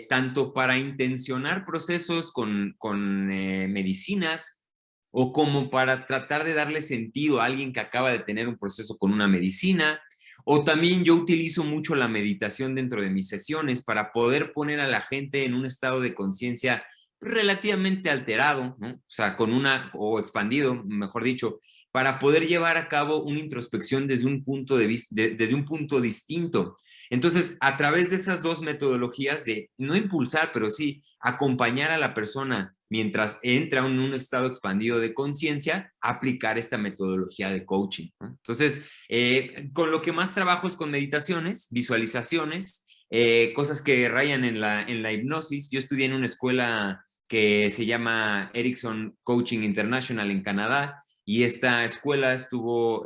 tanto para intencionar procesos con medicinas o como para tratar de darle sentido a alguien que acaba de tener un proceso con una medicina. O también yo utilizo mucho la meditación dentro de mis sesiones para poder poner a la gente en un estado de conciencia relativamente alterado, ¿no? O sea, o expandido, mejor dicho, para poder llevar a cabo una introspección desde un punto de vista, desde un punto distinto. Entonces, a través de esas dos metodologías de no impulsar, pero sí acompañar a la persona mientras entra en un estado expandido de conciencia, aplicar esta metodología de coaching, ¿no? Entonces, con lo que más trabajo es con meditaciones, visualizaciones, cosas que rayan en la hipnosis. Yo estudié en una escuela que se llama Erickson Coaching International en Canadá, y esta escuela estuvo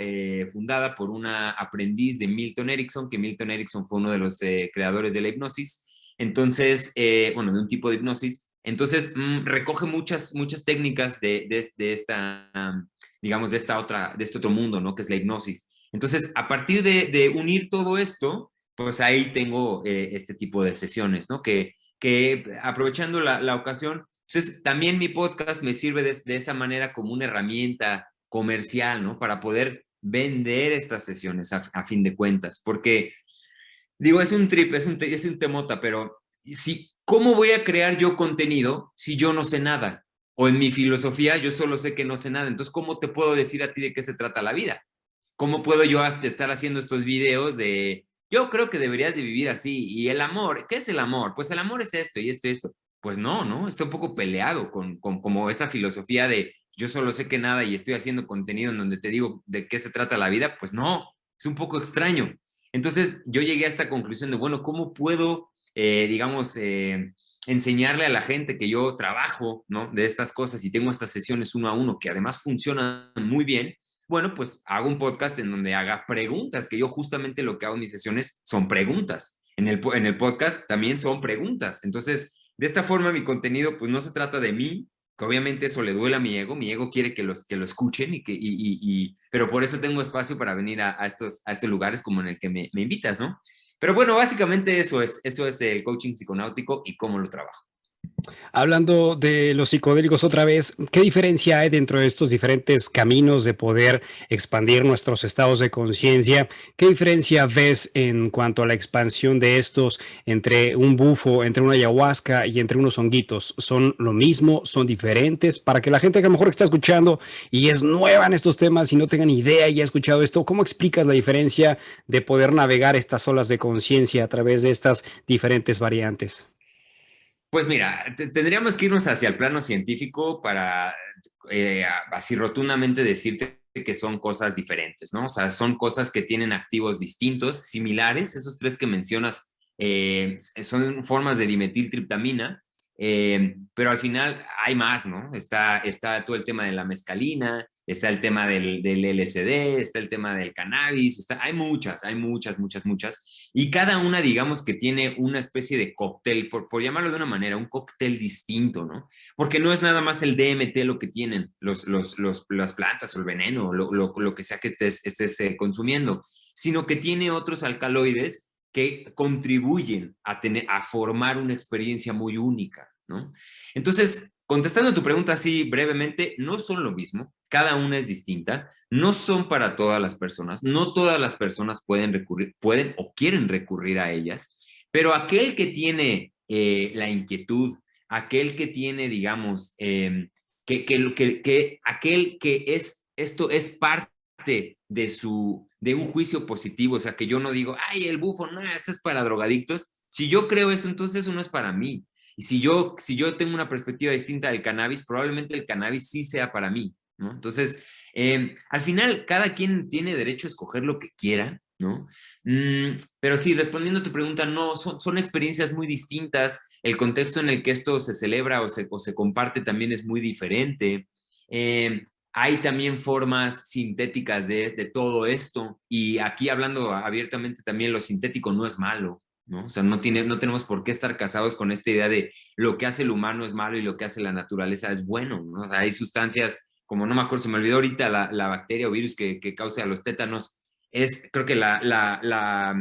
fundada por una aprendiz de Milton Erickson, que Milton Erickson fue uno de los creadores de la hipnosis. Entonces, bueno, de un tipo de hipnosis. Entonces, recoge muchas técnicas de esta, digamos, de este otro mundo, ¿no? Que es la hipnosis. Entonces, a partir de unir todo esto, pues ahí tengo este tipo de sesiones, ¿no? Que aprovechando la ocasión, entonces también mi podcast me sirve de esa manera como una herramienta comercial, ¿no? Para poder vender estas sesiones a fin de cuentas, porque digo, es un trip, es un temota, pero ¿cómo voy a crear yo contenido si yo no sé nada? O en mi filosofía yo solo sé que no sé nada, entonces ¿cómo te puedo decir a ti de qué se trata la vida? ¿Cómo puedo yo hasta estar haciendo estos videos de, yo creo que deberías de vivir así? Y el amor, ¿qué es el amor? Pues el amor es esto y esto y esto. Pues no, ¿no? Está un poco peleado con como esa filosofía de yo solo sé que nada y estoy haciendo contenido en donde te digo de qué se trata la vida. Pues no, es un poco extraño. Entonces yo llegué a esta conclusión de, bueno, ¿cómo puedo, digamos, enseñarle a la gente que yo trabajo, ¿no? De estas cosas y tengo estas sesiones uno a uno que además funcionan muy bien? Bueno, pues hago un podcast en donde haga preguntas, que yo justamente lo que hago en mis sesiones son preguntas. En el podcast también son preguntas. Entonces, de esta forma mi contenido pues no se trata de mí, que obviamente eso le duele a mi ego quiere que lo escuchen, pero por eso tengo espacio para venir a estos lugares como en el que me invitas, ¿no? Pero bueno, básicamente eso es el coaching psiconáutico y cómo lo trabajo. Hablando de los psicodélicos otra vez, ¿qué diferencia hay dentro de estos diferentes caminos de poder expandir nuestros estados de conciencia? ¿Qué diferencia ves en cuanto a la expansión de estos entre un bufo, entre una ayahuasca y entre unos honguitos? ¿Son lo mismo? ¿Son diferentes? Para que la gente que a lo mejor está escuchando y es nueva en estos temas y no tengan idea y ha escuchado esto, ¿cómo explicas la diferencia de poder navegar estas olas de conciencia a través de estas diferentes variantes? Pues mira, tendríamos que irnos hacia el plano científico para así rotundamente decirte que son cosas diferentes, ¿no? O sea, son cosas que tienen activos distintos, similares, esos tres que mencionas son formas de dimetiltriptamina, pero al final hay más, ¿no? Está todo el tema de la mescalina, está el tema del LSD, está el tema del cannabis, hay muchas, y cada una, digamos que tiene una especie de cóctel, por llamarlo de una manera, un cóctel distinto, ¿no? Porque no es nada más el DMT lo que tienen las plantas o el veneno, lo que sea que estés consumiendo, sino que tiene otros alcaloides que contribuyen a formar una experiencia muy única, ¿no? Entonces, contestando a tu pregunta así brevemente, no son lo mismo, cada una es distinta, no son para todas las personas, no todas las personas pueden o quieren recurrir a ellas, pero aquel que tiene la inquietud, aquel que tiene, digamos, aquel que esto es parte de un juicio positivo, o sea, que yo no digo, ay, el bufo, no, eso es para drogadictos. Si yo creo eso, entonces eso no es para mí. Y si yo tengo una perspectiva distinta del cannabis, probablemente el cannabis sí sea para mí, ¿no? Entonces, al final, cada quien tiene derecho a escoger lo que quiera, ¿no? Pero sí, respondiendo a tu pregunta, no, son experiencias muy distintas. El contexto en el que esto se celebra o se comparte también es muy diferente. Hay también formas sintéticas de todo esto, y aquí hablando abiertamente también, lo sintético no es malo, ¿no? O sea, no tenemos por qué estar casados con esta idea de lo que hace el humano es malo y lo que hace la naturaleza es bueno, ¿no? O sea, hay sustancias, como no me acuerdo, se me olvidó ahorita la bacteria o virus que causa los tétanos, creo que la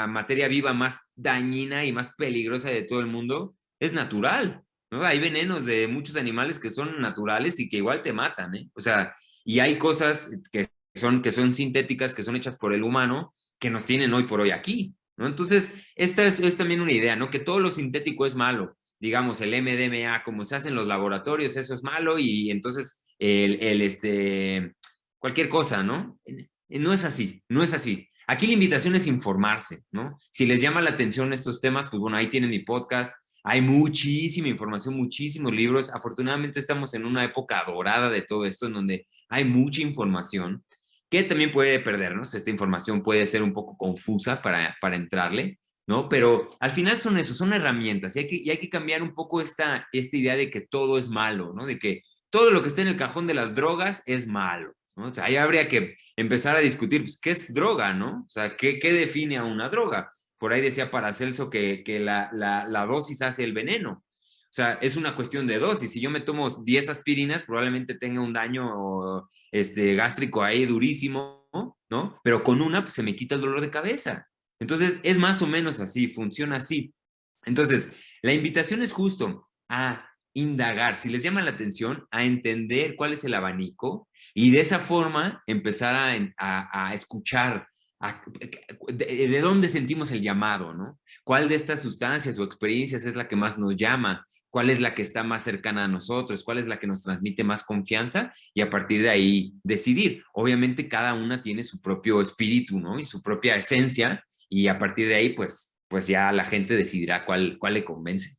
materia viva más dañina y más peligrosa de todo el mundo es natural, ¿no? Hay venenos de muchos animales que son naturales y que igual te matan, ¿eh? O sea, y hay cosas que son sintéticas, que son hechas por el humano, que nos tienen hoy por hoy aquí, ¿no? Entonces, esta es también una idea, ¿no? Que todo lo sintético es malo. Digamos, el MDMA, como se hace en los laboratorios, eso es malo, y entonces cualquier cosa, ¿no? No es así, no es así. Aquí la invitación es informarse, ¿no? Si les llama la atención estos temas, pues bueno, ahí tienen mi podcast. Hay muchísima información, muchísimos libros. Afortunadamente estamos en una época dorada de todo esto, en donde hay mucha información que también puede perdernos. Esta información puede ser un poco confusa para entrarle, ¿no? Pero al final son eso, son herramientas, y hay que cambiar un poco esta idea de que todo es malo, ¿no? De que todo lo que está en el cajón de las drogas es malo, ¿no? O sea, ahí habría que empezar a discutir, pues, ¿qué es droga, no? O sea, ¿qué define a una droga? Por ahí decía Paracelso que la dosis hace el veneno. O sea, es una cuestión de dosis. Si yo me tomo 10 aspirinas, probablemente tenga un daño gástrico ahí durísimo, ¿no? Pero con una, pues, se me quita el dolor de cabeza. Entonces, es más o menos así, funciona así. Entonces, la invitación es justo a indagar, si les llama la atención, a entender cuál es el abanico, y de esa forma empezar a escuchar de dónde sentimos el llamado, ¿no? ¿Cuál de estas sustancias o experiencias es la que más nos llama? ¿Cuál es la que está más cercana a nosotros? ¿Cuál es la que nos transmite más confianza? Y a partir de ahí decidir. Obviamente cada una tiene su propio espíritu, ¿no? Y su propia esencia, y a partir de ahí, pues ya la gente decidirá cuál le convence.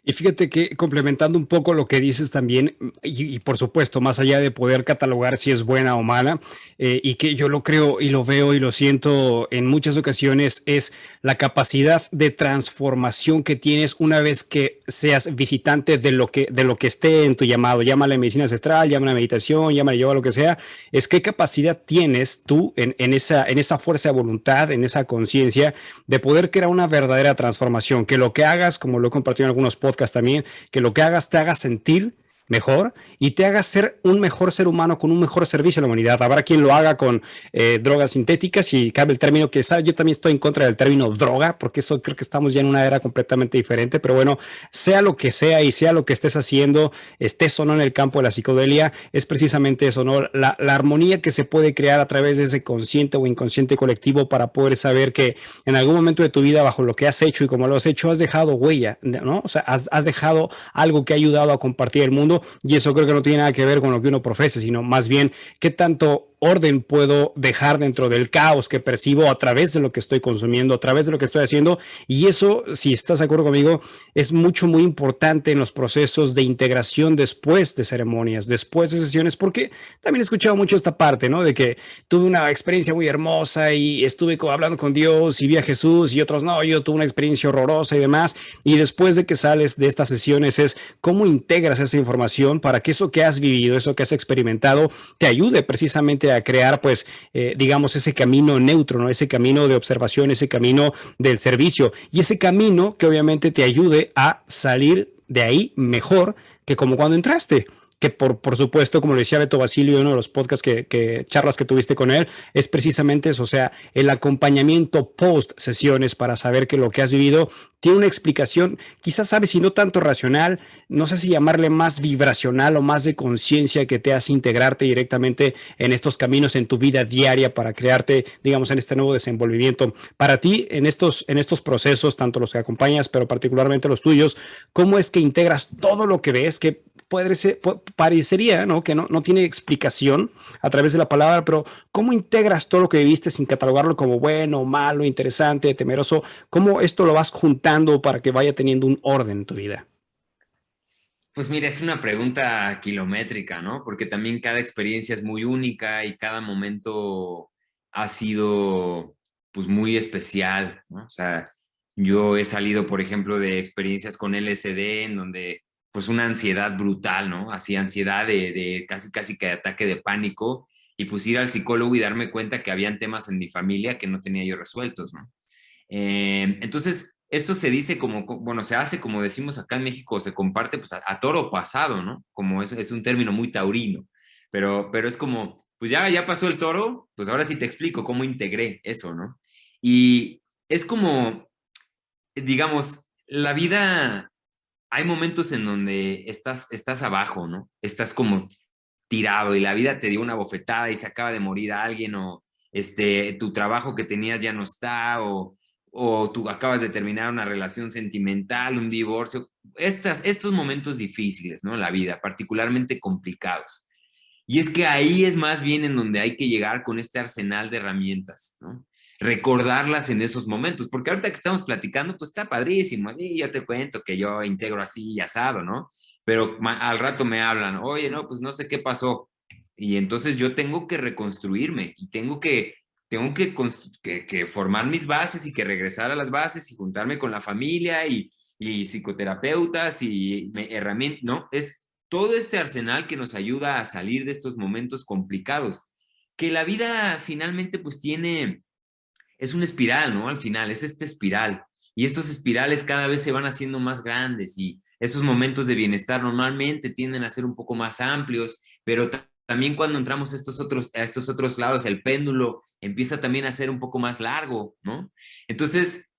Y fíjate que complementando un poco lo que dices también, y por supuesto, más allá de poder catalogar si es buena o mala, y que yo lo creo y lo veo y lo siento en muchas ocasiones, es la capacidad de transformación que tienes una vez que seas visitante de lo que esté en tu llamado. Llámale medicina ancestral, llámale meditación, llámale yoga, lo que sea. Es qué capacidad tienes tú en esa fuerza de voluntad, en esa conciencia de poder crear una verdadera transformación, que lo que hagas, como lo he compartido en algunos podcasts también, que lo que hagas te haga sentir mejor y te haga ser un mejor ser humano con un mejor servicio a la humanidad. Habrá quien lo haga con drogas sintéticas y cabe el término que sabe, yo también estoy en contra del término droga porque eso creo que estamos ya en una era completamente diferente, pero bueno, sea lo que sea y sea lo que estés haciendo, estés o no en el campo de la psicodelia, es precisamente eso, ¿no? La armonía que se puede crear a través de ese consciente o inconsciente colectivo para poder saber que en algún momento de tu vida, bajo lo que has hecho y como lo has hecho, has dejado huella, ¿no? O sea, has dejado algo que ha ayudado a compartir el mundo y eso creo que no tiene nada que ver con lo que uno profese, sino más bien qué tanto orden puedo dejar dentro del caos que percibo a través de lo que estoy consumiendo, a través de lo que estoy haciendo. Y eso, si estás de acuerdo conmigo, es muy importante en los procesos de integración después de ceremonias, después de sesiones, porque también he escuchado mucho esta parte, ¿no? De que tuve una experiencia muy hermosa y estuve hablando con Dios y vi a Jesús y otros no, yo tuve una experiencia horrorosa y demás. Y después de que sales de estas sesiones es cómo integras esa información para que eso que has vivido, eso que has experimentado, te ayude precisamente a crear, pues, digamos, ese camino neutro, ¿no? Ese camino de observación, ese camino del servicio y ese camino que obviamente te ayude a salir de ahí mejor que como cuando entraste. Que por supuesto, como le decía Beto Basilio en uno de los podcasts charlas que tuviste con él, es precisamente eso, o sea, el acompañamiento post sesiones para saber que lo que has vivido tiene una explicación, quizás sabes, si no tanto racional, no sé si llamarle más vibracional o más de conciencia que te hace integrarte directamente en estos caminos en tu vida diaria para crearte, digamos, en este nuevo desenvolvimiento. Para ti, en estos procesos, tanto los que acompañas, pero particularmente los tuyos, ¿cómo es que integras todo lo que ves? Que parecería, ¿no? Que no tiene explicación a través de la palabra, pero ¿cómo integras todo lo que viviste sin catalogarlo como bueno, malo, interesante, temeroso? ¿Cómo esto lo vas juntando para que vaya teniendo un orden en tu vida? Pues mira, es una pregunta kilométrica, ¿no? Porque también cada experiencia es muy única y cada momento ha sido pues muy especial, ¿no? O sea, yo he salido, por ejemplo, de experiencias con LSD en donde pues una ansiedad brutal, ¿no? Así ansiedad de casi que ataque de pánico y pues ir al psicólogo y darme cuenta que habían temas en mi familia que no tenía yo resueltos, ¿no? Entonces, esto se dice como, bueno, se hace como decimos acá en México, se comparte pues a toro pasado, ¿no? Como es un término muy taurino, pero es como, pues ya pasó el toro, pues ahora sí te explico cómo integré eso, ¿no? Y es como, digamos, la vida, hay momentos en donde estás abajo, ¿no? Estás como tirado y la vida te dio una bofetada y se acaba de morir alguien o tu trabajo que tenías ya no está o tú acabas de terminar una relación sentimental, un divorcio, estos momentos difíciles, ¿no? En la vida, particularmente complicados. Y es que ahí es más bien en donde hay que llegar con este arsenal de herramientas, ¿no? Recordarlas en esos momentos, porque ahorita que estamos platicando, pues está padrísimo, y yo te cuento que yo integro así y asado, ¿no? Pero al rato me hablan, oye, no, pues no sé qué pasó. Y entonces yo tengo que reconstruirme y tengo que formar mis bases y que regresar a las bases y juntarme con la familia y psicoterapeutas y herramientas, ¿no? Es todo este arsenal que nos ayuda a salir de estos momentos complicados, que la vida finalmente pues es una espiral, ¿no? Al final, es esta espiral. Y estos espirales cada vez se van haciendo más grandes y esos momentos de bienestar normalmente tienden a ser un poco más amplios, pero también cuando entramos a estos otros lados, el péndulo empieza también a ser un poco más largo, ¿no? Entonces,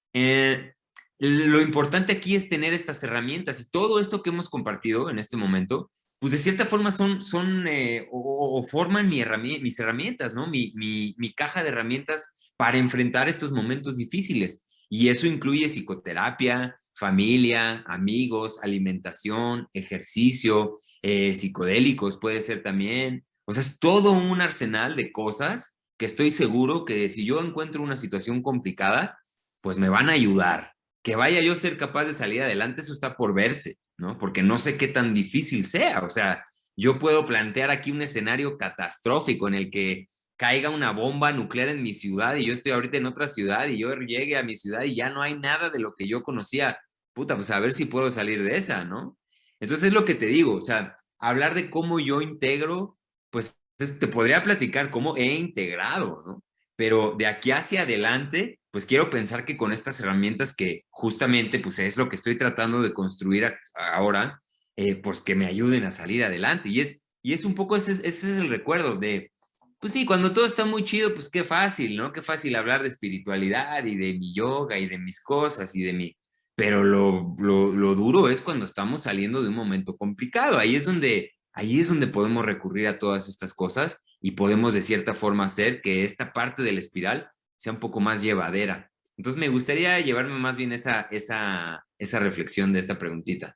lo importante aquí es tener estas herramientas y todo esto que hemos compartido en este momento, pues de cierta forma o forman mis herramientas, ¿no? Mi caja de herramientas para enfrentar estos momentos difíciles. Y eso incluye psicoterapia, familia, amigos, alimentación, ejercicio, psicodélicos puede ser también. O sea, es todo un arsenal de cosas que estoy seguro que si yo encuentro una situación complicada, pues me van a ayudar. Que vaya yo a ser capaz de salir adelante, eso está por verse, ¿no? Porque no sé qué tan difícil sea. O sea, yo puedo plantear aquí un escenario catastrófico en el que caiga una bomba nuclear en mi ciudad y yo estoy ahorita en otra ciudad y yo llegue a mi ciudad y ya no hay nada de lo que yo conocía. Puta, pues a ver si puedo salir de esa, ¿no? Entonces es lo que te digo, o sea, hablar de cómo yo integro, pues te podría platicar cómo he integrado, ¿no? Pero de aquí hacia adelante, pues quiero pensar que con estas herramientas que justamente, pues es lo que estoy tratando de construir ahora, pues que me ayuden a salir adelante. Y es un poco ese es el recuerdo de, pues sí, cuando todo está muy chido, pues qué fácil, ¿no? Qué fácil hablar de espiritualidad y de mi yoga y de mis cosas y de mi... Pero lo duro es cuando estamos saliendo de un momento complicado. Ahí es donde podemos recurrir a todas estas cosas y podemos de cierta forma hacer que esta parte de la espiral sea un poco más llevadera. Entonces me gustaría llevarme más bien esa reflexión de esta preguntita.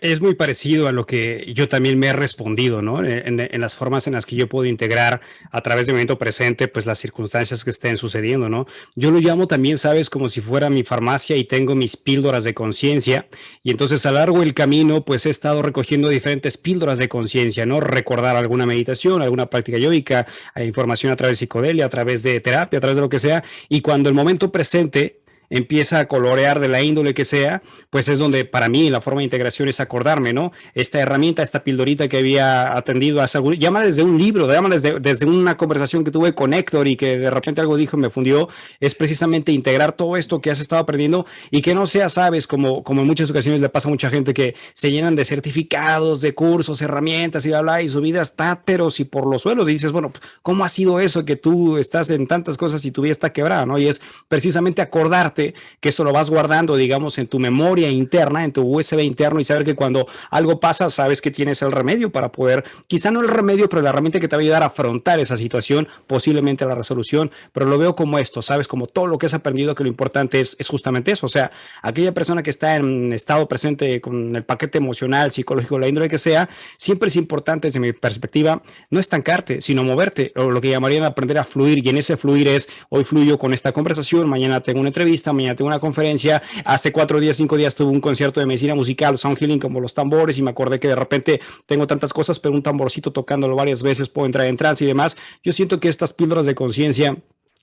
Es muy parecido a lo que yo también me he respondido, ¿no? En las formas en las que yo puedo integrar a través del momento presente, pues las circunstancias que estén sucediendo, ¿no? Yo lo llamo también, sabes, como si fuera mi farmacia y tengo mis píldoras de conciencia. Y entonces a lo largo del camino, pues he estado recogiendo diferentes píldoras de conciencia, ¿no? Recordar alguna meditación, alguna práctica yógica, información a través de psicodelia, a través de terapia, a través de lo que sea. Y cuando el momento presente empieza a colorear de la índole que sea, pues es donde para mí la forma de integración es acordarme, ¿no? Esta herramienta, esta pildorita que había atendido hace algún, llama desde un libro, llama desde una conversación que tuve con Héctor y que de repente algo dijo y me fundió, es precisamente integrar todo esto que has estado aprendiendo y que no sea, sabes, como en muchas ocasiones le pasa a mucha gente que se llenan de certificados, de cursos, herramientas y bla, bla, y su vida está, pero si por los suelos, y dices, bueno, ¿cómo ha sido eso que tú estás en tantas cosas y tu vida está quebrada, ¿no? Y es precisamente acordarte que eso lo vas guardando, digamos, en tu memoria interna, en tu USB interno y saber que cuando algo pasa, sabes que tienes el remedio para poder, quizá no el remedio, pero la herramienta que te va a ayudar a afrontar esa situación, posiblemente la resolución, pero lo veo como esto, sabes, como todo lo que has aprendido, que lo importante es justamente eso, o sea, aquella persona que está en estado presente con el paquete emocional, psicológico, la índole que sea, siempre es importante desde mi perspectiva no estancarte, sino moverte, o lo que llamarían aprender a fluir, y en ese fluir es, hoy fluyo con esta conversación, mañana tengo una entrevista, mañana tengo una conferencia, hace 4 días, 5 días tuve un concierto de medicina musical, sound healing, como los tambores, y me acordé que de repente tengo tantas cosas, pero un tamborcito tocándolo varias veces puedo entrar en trance y demás. Yo siento que estas píldoras de conciencia,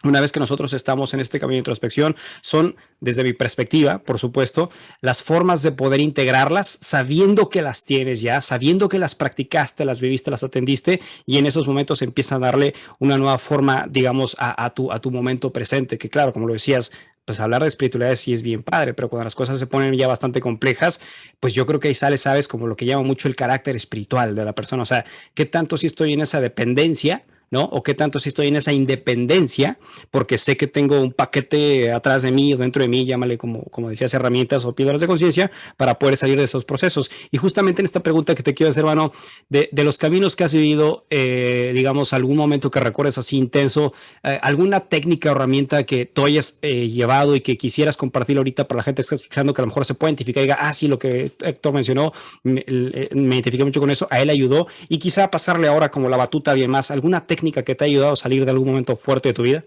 una vez que nosotros estamos en este camino de introspección, son, desde mi perspectiva, por supuesto, las formas de poder integrarlas, sabiendo que las tienes ya, sabiendo que las practicaste, las viviste, las atendiste, y en esos momentos empieza a darle una nueva forma, digamos, a tu momento presente, que claro, como lo decías, pues hablar de espiritualidad sí es bien padre, pero cuando las cosas se ponen ya bastante complejas, pues yo creo que ahí sale, sabes, como lo que llama mucho el carácter espiritual de la persona, o sea, qué tanto si estoy en esa dependencia, ¿no? O qué tanto si estoy en esa independencia, porque sé que tengo un paquete atrás de mí o dentro de mí, llámale como decías, herramientas o píldoras de conciencia para poder salir de esos procesos. Y justamente en esta pregunta que te quiero hacer, hermano, de los caminos que has vivido, digamos, algún momento que recuerdes así intenso, alguna técnica o herramienta que tú hayas llevado y que quisieras compartir ahorita para la gente que está escuchando, que a lo mejor se puede identificar y diga, sí, lo que Héctor mencionó, me identifiqué mucho con eso, a él ayudó, y quizá pasarle ahora como la batuta a alguien más, alguna técnica que te ha ayudado a salir de algún momento fuerte de tu vida.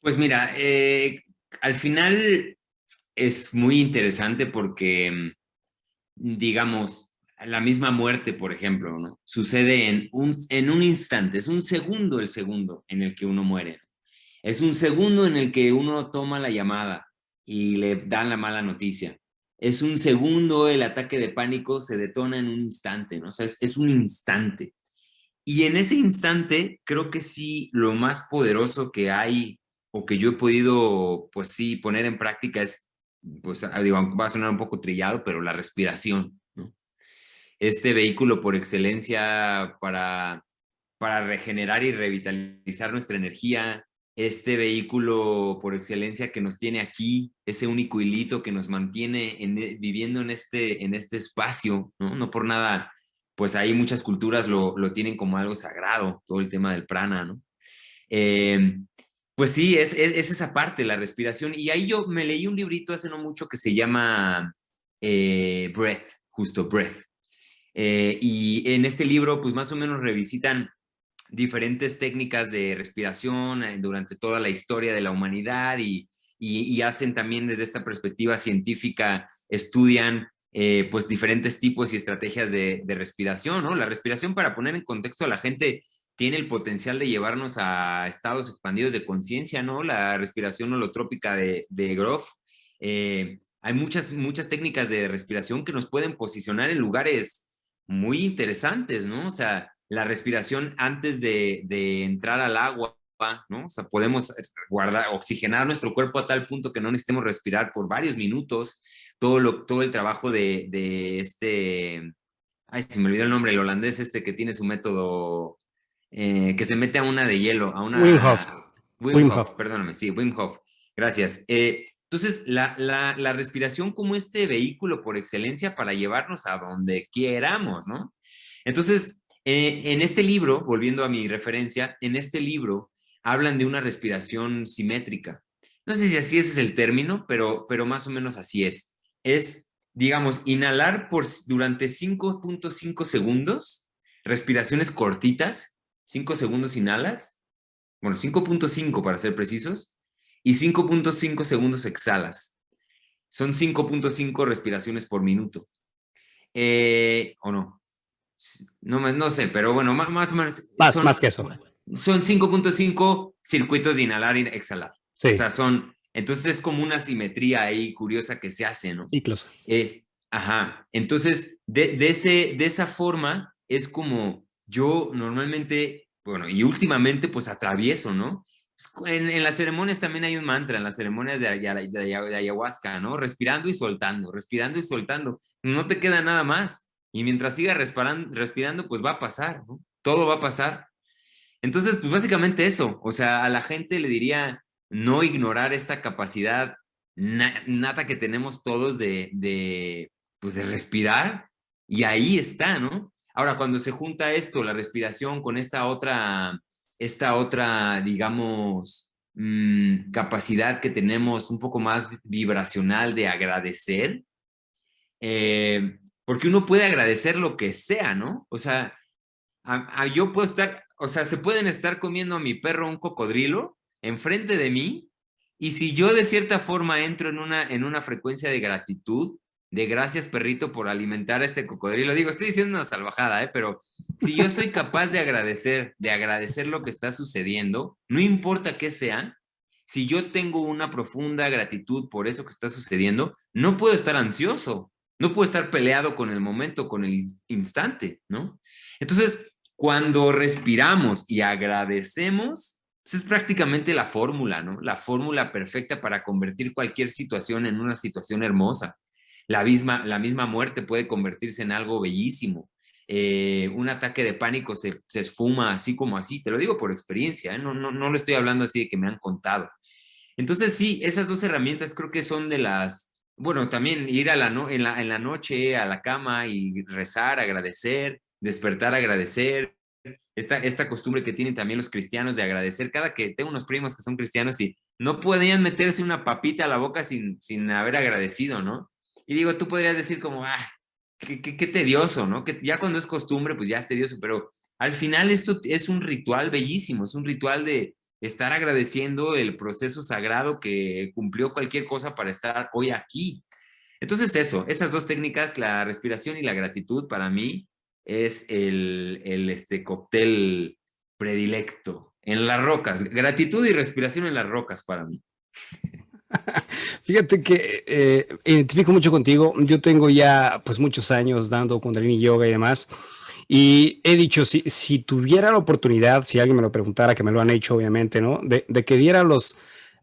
Pues mira, al final es muy interesante porque, digamos, la misma muerte, por ejemplo, ¿no? Sucede en un instante, es un segundo el segundo en el que uno muere. Es un segundo en el que uno toma la llamada y le dan la mala noticia. Es un segundo, el ataque de pánico se detona en un instante, ¿no? O sea, es un instante. Y en ese instante, creo que sí, lo más poderoso que hay o que yo he podido, pues sí, poner en práctica es, pues digo, va a sonar un poco trillado, pero la respiración, ¿no? Este vehículo por excelencia para regenerar y revitalizar nuestra energía, este vehículo por excelencia que nos tiene aquí, ese único hilito que nos mantiene viviendo en este espacio, ¿no? No por nada, pues ahí muchas culturas lo tienen como algo sagrado, todo el tema del prana, ¿no? Eh, pues sí, es esa parte, la respiración. Y ahí yo me leí un librito hace no mucho que se llama Breath, justo Breath. Y en este libro, pues más o menos revisitan diferentes técnicas de respiración durante toda la historia de la humanidad y hacen también desde esta perspectiva científica, estudian pues diferentes tipos y estrategias de respiración, ¿no? La respiración, para poner en contexto a la gente, tiene el potencial de llevarnos a estados expandidos de conciencia, ¿no? La respiración holotrópica de Grof. Hay muchas técnicas de respiración que nos pueden posicionar en lugares muy interesantes, ¿no? O sea, la respiración antes de entrar al agua, ¿no? O sea, podemos oxigenar nuestro cuerpo a tal punto que no necesitemos respirar por varios minutos. todo el trabajo de este, ay, se me olvidó el nombre, el holandés que tiene su método, que se mete a una de hielo, a Wim Hof. una... Wim Wim Hof, Hof. perdóname, sí, Wim Hof. Gracias. Entonces, la respiración como este vehículo por excelencia para llevarnos a donde queramos, ¿no? Entonces, en este libro, volviendo a mi referencia, en este libro hablan de una respiración simétrica. No sé si así ese es el término, pero más o menos así es. Es, digamos, inhalar durante 5.5 segundos, respiraciones cortitas, 5 segundos inhalas, bueno, 5.5 para ser precisos, y 5.5 segundos exhalas. Son 5.5 respiraciones por minuto. ¿O no? No sé, pero bueno, más o menos Más que eso. son 5.5 circuitos de inhalar y exhalar. Sí. O sea, entonces es como una simetría ahí curiosa que se hace, ¿no? Ciclos. Ajá. Entonces, de esa forma es como yo normalmente, bueno, y últimamente pues atravieso, ¿no? En las ceremonias también hay un mantra, en las ceremonias de ayahuasca, ¿no? Respirando y soltando, respirando y soltando. No te queda nada más. Y mientras sigas respirando, pues va a pasar, ¿no? Todo va a pasar. Entonces, pues básicamente eso. O sea, a la gente le diría no ignorar esta capacidad nata que tenemos todos pues de respirar. Y ahí está, ¿no? Ahora, cuando se junta esto, la respiración, con esta otra, digamos, capacidad que tenemos un poco más vibracional de agradecer, porque uno puede agradecer lo que sea, ¿no? O sea, yo puedo estar, o sea, se pueden estar comiendo a mi perro un cocodrilo enfrente de mí, y si yo de cierta forma entro en una frecuencia de gratitud, de gracias perrito por alimentar a este cocodrilo, digo, estoy diciendo una salvajada, pero si yo soy capaz de agradecer lo que está sucediendo, no importa qué sea, si yo tengo una profunda gratitud por eso que está sucediendo, no puedo estar ansioso, no puedo estar peleado con el momento, con el instante, ¿no? Entonces, cuando respiramos y agradecemos, pues es prácticamente la fórmula, ¿no? La fórmula perfecta para convertir cualquier situación en una situación hermosa. La misma muerte puede convertirse en algo bellísimo. Un ataque de pánico se esfuma así como así. Te lo digo por experiencia, ¿eh? No lo estoy hablando así de que me han contado. Entonces, sí, esas dos herramientas creo que son de las, bueno, también ir en la noche a la cama y rezar, agradecer, despertar, agradecer. Esta costumbre que tienen también los cristianos de agradecer. Cada que tengo unos primos que son cristianos y no podían meterse una papita a la boca sin haber agradecido, ¿no? Y digo, tú podrías decir como, qué tedioso, ¿no? Que ya cuando es costumbre, pues ya es tedioso, pero al final esto es un ritual bellísimo, es un ritual de estar agradeciendo el proceso sagrado que cumplió cualquier cosa para estar hoy aquí. Entonces esas dos técnicas, la respiración y la gratitud, para mí es el cóctel predilecto en las rocas. Gratitud y respiración en las rocas para mí. Fíjate que identifico mucho contigo. Yo tengo ya pues muchos años dando Kundalini Yoga y demás. Y he dicho, si tuviera la oportunidad, si alguien me lo preguntara, que me lo han hecho obviamente, ¿no? De que diera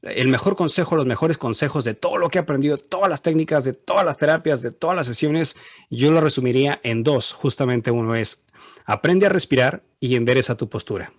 el mejor consejo, los mejores consejos de todo lo que he aprendido, todas las técnicas, de todas las terapias, de todas las sesiones, yo lo resumiría en dos. Justamente uno es, aprende a respirar y endereza tu postura.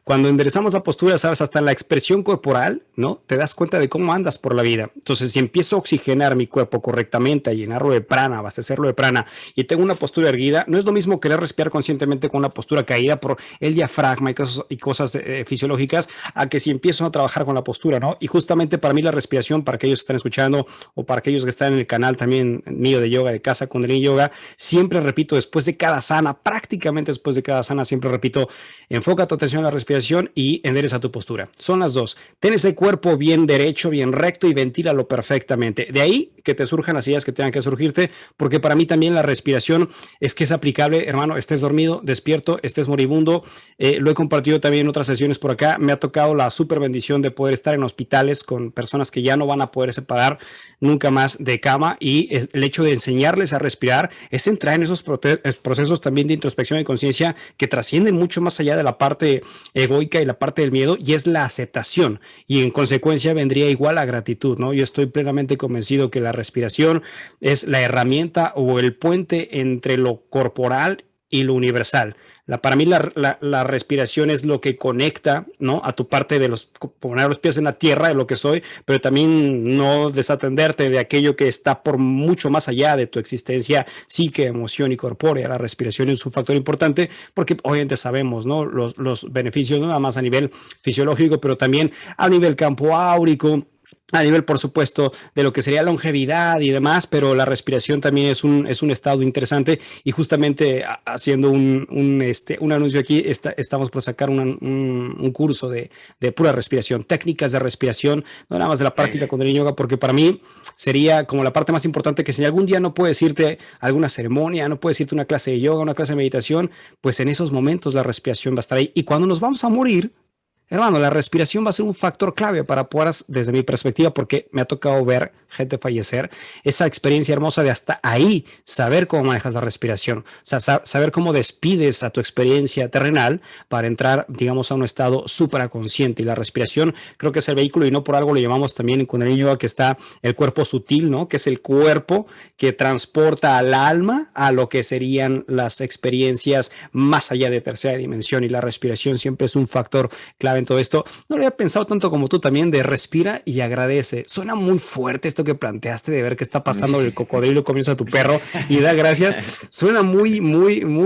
Cuando enderezamos la postura, sabes, hasta en la expresión corporal, ¿no? Te das cuenta de cómo andas por la vida. Entonces, si empiezo a oxigenar mi cuerpo correctamente, a llenarlo de prana, abastecerlo de prana, y tengo una postura erguida, no es lo mismo querer respirar conscientemente con una postura caída por el diafragma y cosas fisiológicas, a que si empiezo a trabajar con la postura, ¿no? Y justamente para mí la respiración, para aquellos que están escuchando, o para aquellos que están en el canal también mío de yoga, de casa, Kundalini Yoga, siempre repito, después de cada sana, prácticamente después de cada sana, siempre repito, enfoca tu atención en la respiración y endereza tu postura. Son las dos. Ten ese cuerpo bien derecho, bien recto y ventílalo perfectamente. De ahí que te surjan las ideas que tengan que surgirte, porque para mí también la respiración es que es aplicable, hermano, estés dormido, despierto, estés moribundo. Lo he compartido también en otras sesiones por acá. Me ha tocado la súper bendición de poder estar en hospitales con personas que ya no van a poderse parar nunca más de cama, y el hecho de enseñarles a respirar es entrar en esos procesos también de introspección y conciencia que trascienden mucho más allá de la parte egoica y la parte del miedo, y es la aceptación, y en consecuencia vendría igual a gratitud, ¿no? Yo estoy plenamente convencido que la respiración es la herramienta o el puente entre lo corporal y lo universal. Para mí la respiración es lo que conecta, ¿no? A tu parte de poner los pies en la tierra, de lo que soy, pero también no desatenderte de aquello que está por mucho más allá de tu existencia psique, emoción y corpórea. La respiración es un factor importante porque obviamente sabemos, ¿no? Los beneficios no nada más a nivel fisiológico, pero también a nivel campo áurico, a nivel, por supuesto, de lo que sería longevidad y demás, pero la respiración también es un estado interesante, y justamente haciendo un anuncio aquí, estamos por sacar un curso de pura respiración, técnicas de respiración, no nada más de la práctica con el yoga, porque para mí sería como la parte más importante, que si algún día no puedes irte a alguna ceremonia, no puedes irte a una clase de yoga, una clase de meditación, pues en esos momentos la respiración va a estar ahí. Y cuando nos vamos a morir, hermano, la respiración va a ser un factor clave para poder, desde mi perspectiva, porque me ha tocado ver gente fallecer, esa experiencia hermosa de hasta ahí saber cómo manejas la respiración, o sea, saber cómo despides a tu experiencia terrenal para entrar, digamos, a un estado supraconsciente. Y la respiración creo que es el vehículo, y no por algo lo llamamos también en Kundalini Yoga, que está el cuerpo sutil, ¿no? Que es el cuerpo que transporta al alma a lo que serían las experiencias más allá de tercera dimensión, y la respiración siempre es un factor clave en todo esto. No lo había pensado tanto como tú también, de respira y agradece. Suena muy fuerte esto que planteaste de ver qué está pasando, el cocodrilo comienza a tu perro y da gracias. Suena muy difícil,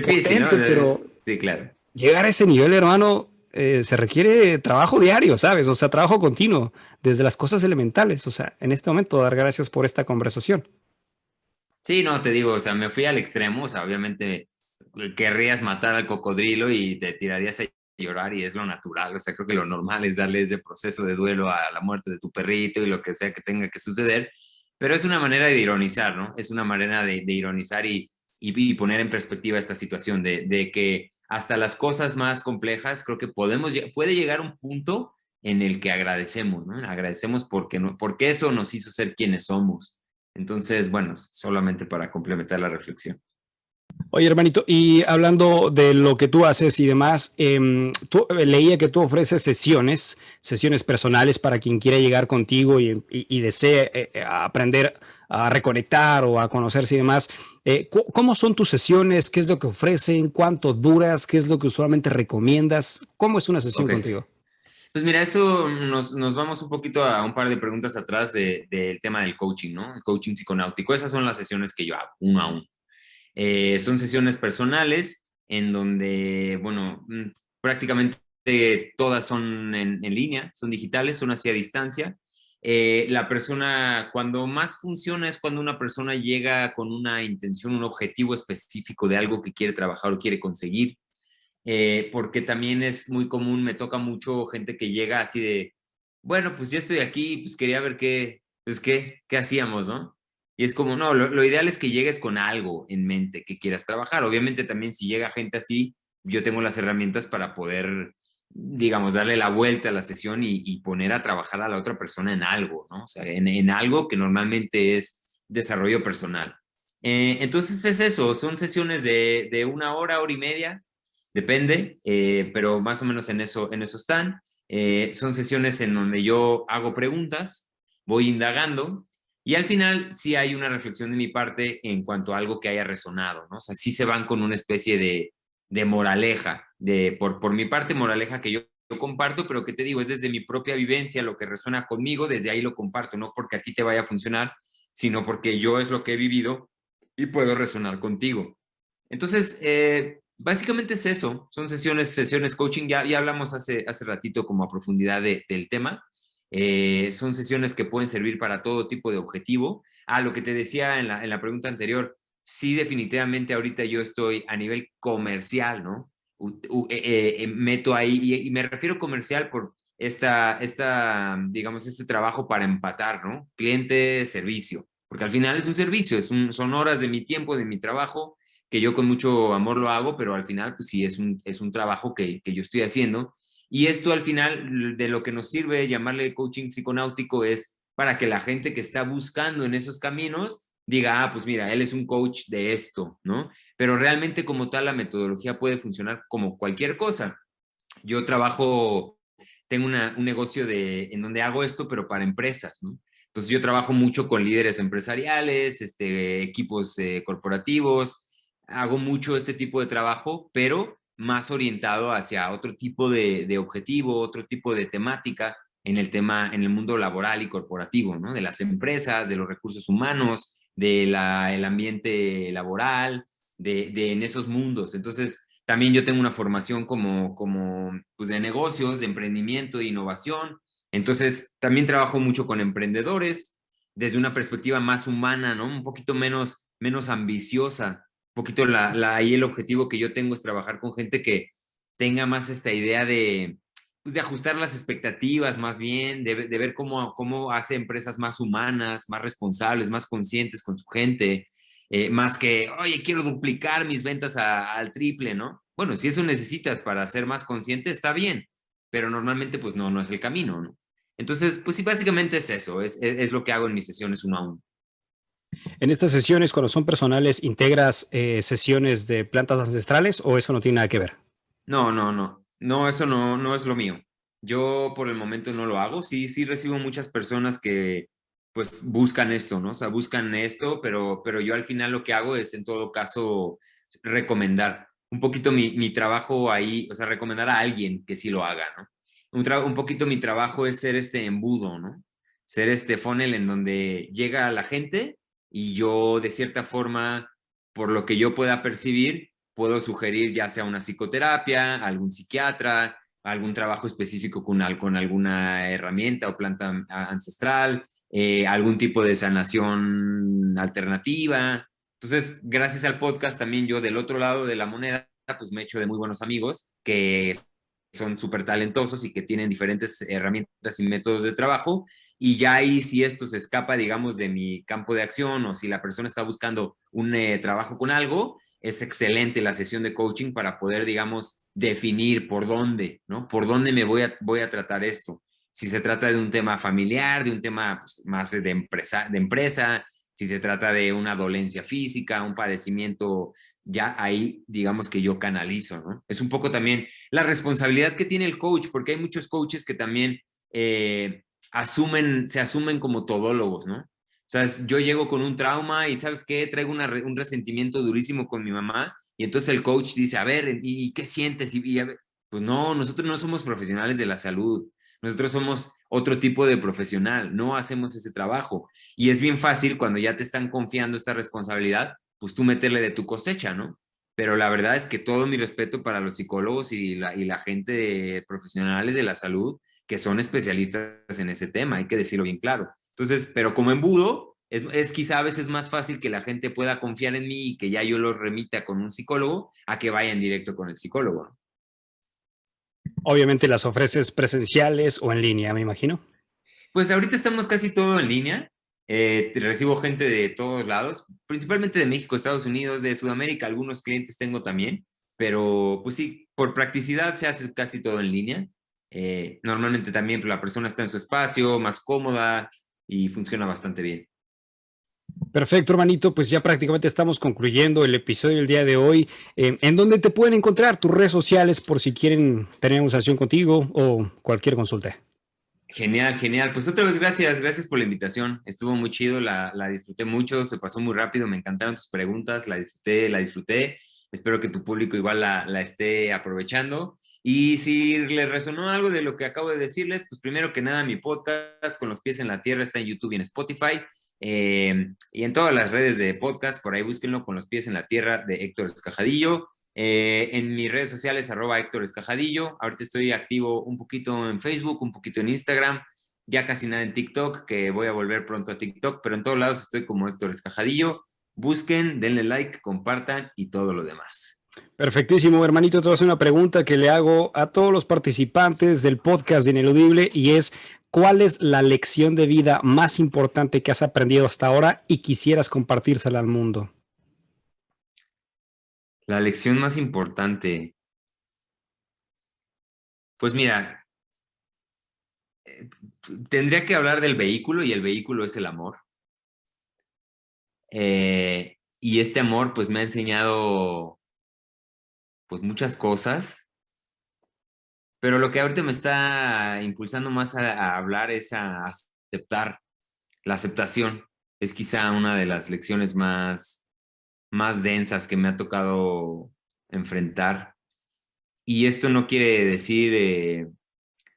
potente, ¿no? pero Sí, claro. llegar a ese nivel, hermano, se requiere trabajo diario, ¿sabes? O sea, trabajo continuo, desde las cosas elementales. O sea, en este momento, dar gracias por esta conversación. Sí, no, te digo, o sea, me fui al extremo, o sea, obviamente querrías matar al cocodrilo y te tirarías a llorar y es lo natural, o sea, creo que lo normal es darle ese proceso de duelo a la muerte de tu perrito y lo que sea que tenga que suceder, pero es una manera de ironizar, ¿no? Es una manera de ironizar y poner en perspectiva esta situación de que hasta las cosas más complejas creo que puede llegar un punto en el que agradecemos, ¿no? Agradecemos porque eso nos hizo ser quienes somos. Entonces, bueno, solamente para complementar la reflexión. Oye, hermanito, y hablando de lo que tú haces y demás, leía que tú ofreces sesiones personales para quien quiera llegar contigo y desee aprender a reconectar o a conocerse y demás. ¿Cómo son tus sesiones? ¿Qué es lo que ofrecen? ¿Cuánto duras? ¿Qué es lo que usualmente recomiendas? ¿Cómo es una sesión Ok. contigo? Pues mira, eso nos vamos un poquito a un par de preguntas atrás del tema del coaching, ¿no? El coaching psiconáutico. Esas son las sesiones que yo hago, uno a uno. Son sesiones personales en donde, bueno, prácticamente todas son en línea, son digitales, son así a distancia. La persona, cuando más funciona es cuando una persona llega con una intención, un objetivo específico de algo que quiere trabajar o quiere conseguir, porque también es muy común, me toca mucho gente que llega así de, bueno, pues ya estoy aquí, pues quería ver qué hacíamos, ¿no? Y es como, no, lo ideal es que llegues con algo en mente que quieras trabajar. Obviamente también si llega gente así, yo tengo las herramientas para poder, digamos, darle la vuelta a la sesión y poner a trabajar a la otra persona en algo, ¿no? O sea, en algo que normalmente es desarrollo personal. Entonces es eso, son sesiones de una hora, hora y media, depende, pero más o menos en eso están. Son sesiones en donde yo hago preguntas, voy indagando y al final sí hay una reflexión de mi parte en cuanto a algo que haya resonado, ¿no? O sea, sí se van con una especie de moraleja, por mi parte, moraleja que yo comparto, pero que te digo, es desde mi propia vivencia lo que resuena conmigo, desde ahí lo comparto, no porque a ti te vaya a funcionar, sino porque yo es lo que he vivido y puedo resonar contigo. Entonces, básicamente es eso, son sesiones coaching, ya hablamos hace ratito como a profundidad del tema. Son sesiones que pueden servir para todo tipo de objetivo. Lo que te decía en la pregunta anterior, sí definitivamente ahorita yo estoy a nivel comercial, ¿no? Meto ahí, y me refiero comercial por digamos, este trabajo para empatar, ¿no? Cliente-servicio, porque al final es un servicio, son horas de mi tiempo, de mi trabajo, que yo con mucho amor lo hago, pero al final, pues sí, es un trabajo que yo estoy haciendo. Y esto al final de lo que nos sirve llamarle coaching psiconáutico es para que la gente que está buscando en esos caminos diga, pues mira, él es un coach de esto, ¿no? Pero realmente como tal la metodología puede funcionar como cualquier cosa. Yo tengo un negocio en donde hago esto, pero para empresas, ¿no? Entonces yo trabajo mucho con líderes empresariales, equipos corporativos, hago mucho este tipo de trabajo, pero más orientado hacia otro tipo de objetivo, otro tipo de temática en el mundo laboral y corporativo, ¿no? De las empresas, de los recursos humanos, del el ambiente laboral, en esos mundos. Entonces, también yo tengo una formación como pues de negocios, de emprendimiento, de innovación. Entonces, también trabajo mucho con emprendedores desde una perspectiva más humana, ¿no? Un poquito menos ambiciosa. Un poquito ahí el objetivo que yo tengo es trabajar con gente que tenga más esta idea pues de ajustar las expectativas más bien, de ver cómo hace empresas más humanas, más responsables, más conscientes con su gente, más que, oye, quiero duplicar mis ventas al triple, ¿no? Bueno, si eso necesitas para ser más consciente, está bien, pero normalmente pues no es el camino, ¿no? Entonces, pues sí, básicamente es eso, es lo que hago en mis sesiones uno a uno. En estas sesiones, cuando son personales, ¿integras sesiones de plantas ancestrales o eso no tiene nada que ver? No, eso no es lo mío. Yo por el momento no lo hago. Sí recibo muchas personas que pues buscan esto, ¿no? O sea, buscan esto, pero yo al final lo que hago es en todo caso recomendar un poquito mi trabajo ahí, o sea, recomendar a alguien que sí lo haga, ¿no? Un poquito mi trabajo es ser este embudo, ¿no? Ser este funnel en donde llega a la gente y yo de cierta forma, por lo que yo pueda percibir, puedo sugerir ya sea una psicoterapia, algún psiquiatra, algún trabajo específico con alguna herramienta o planta ancestral, algún tipo de sanación alternativa. Entonces, gracias al podcast también yo del otro lado de la moneda, pues me he hecho de muy buenos amigos que son súper talentosos y que tienen diferentes herramientas y métodos de trabajo. Y ya ahí si esto se escapa, digamos, de mi campo de acción o si la persona está buscando un trabajo con algo, es excelente la sesión de coaching para poder, digamos, definir por dónde, ¿no? Por dónde voy a tratar esto. Si se trata de un tema familiar, de un tema pues, más de empresa, si se trata de una dolencia física, un padecimiento, ya ahí digamos que yo canalizo, ¿no? Es un poco también la responsabilidad que tiene el coach, porque hay muchos coaches que también se asumen como todólogos, ¿no? O sea, yo llego con un trauma y ¿sabes qué? Traigo un resentimiento durísimo con mi mamá y entonces el coach dice, a ver, ¿y qué sientes? Pues no, nosotros no somos profesionales de la salud, nosotros somos otro tipo de profesional, no hacemos ese trabajo. Y es bien fácil cuando ya te están confiando esta responsabilidad, pues tú meterle de tu cosecha, ¿no? Pero la verdad es que todo mi respeto para los psicólogos y la gente profesionales de la salud que son especialistas en ese tema, hay que decirlo bien claro. Entonces, pero como embudo, es quizá a veces más fácil que la gente pueda confiar en mí y que ya yo los remita con un psicólogo a que vayan directo con el psicólogo. Obviamente las ofreces presenciales o en línea, me imagino. Pues ahorita estamos casi todo en línea. Recibo gente de todos lados, principalmente de México, Estados Unidos, de Sudamérica, algunos clientes tengo también, pero pues sí, por practicidad se hace casi todo en línea. Normalmente también pues, la persona está en su espacio, más cómoda y funciona bastante bien. Perfecto, hermanito. Pues ya prácticamente estamos concluyendo el episodio del día de hoy. ¿En dónde te pueden encontrar tus redes sociales por si quieren tener una sesión contigo o cualquier consulta? Genial, genial. Pues otra vez gracias por la invitación. Estuvo muy chido, la disfruté mucho, se pasó muy rápido, me encantaron tus preguntas, la disfruté. Espero que tu público igual la esté aprovechando. Y si les resonó algo de lo que acabo de decirles, pues primero que nada, mi podcast Con los pies en la tierra está en YouTube y en Spotify. Y en todas las redes de podcast, por ahí búsquenlo Con los pies en la tierra de Héctor Escajadillo. En mis redes sociales, @Héctor Escajadillo. Ahorita estoy activo un poquito en Facebook, un poquito en Instagram, ya casi nada en TikTok, que voy a volver pronto a TikTok, pero en todos lados estoy como Héctor Escajadillo. Busquen, denle like, compartan y todo lo demás. Perfectísimo, hermanito. Te voy a hacer una pregunta que le hago a todos los participantes del podcast de Ineludible y es, ¿cuál es la lección de vida más importante que has aprendido hasta ahora y quisieras compartírsela al mundo? La lección más importante. Pues mira, tendría que hablar del vehículo y el vehículo es el amor. Y este amor pues me ha enseñado pues muchas cosas, pero lo que ahorita me está impulsando más a hablar es a aceptar. La aceptación es quizá una de las lecciones más densas que me ha tocado enfrentar. Y esto no quiere decir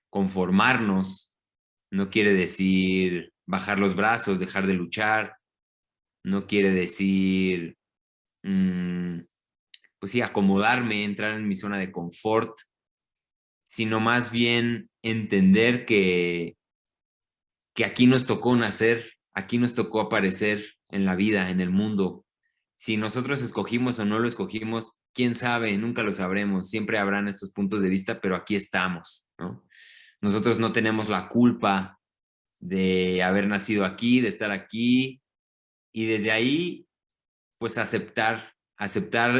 conformarnos, no quiere decir bajar los brazos, dejar de luchar, no quiere decir, pues sí, acomodarme, entrar en mi zona de confort, sino más bien entender que aquí nos tocó nacer, aquí nos tocó aparecer en la vida, en el mundo. Si nosotros escogimos o no lo escogimos, quién sabe, nunca lo sabremos. Siempre habrán estos puntos de vista, pero aquí estamos, ¿no? Nosotros no tenemos la culpa de haber nacido aquí, de estar aquí, y desde ahí, pues aceptar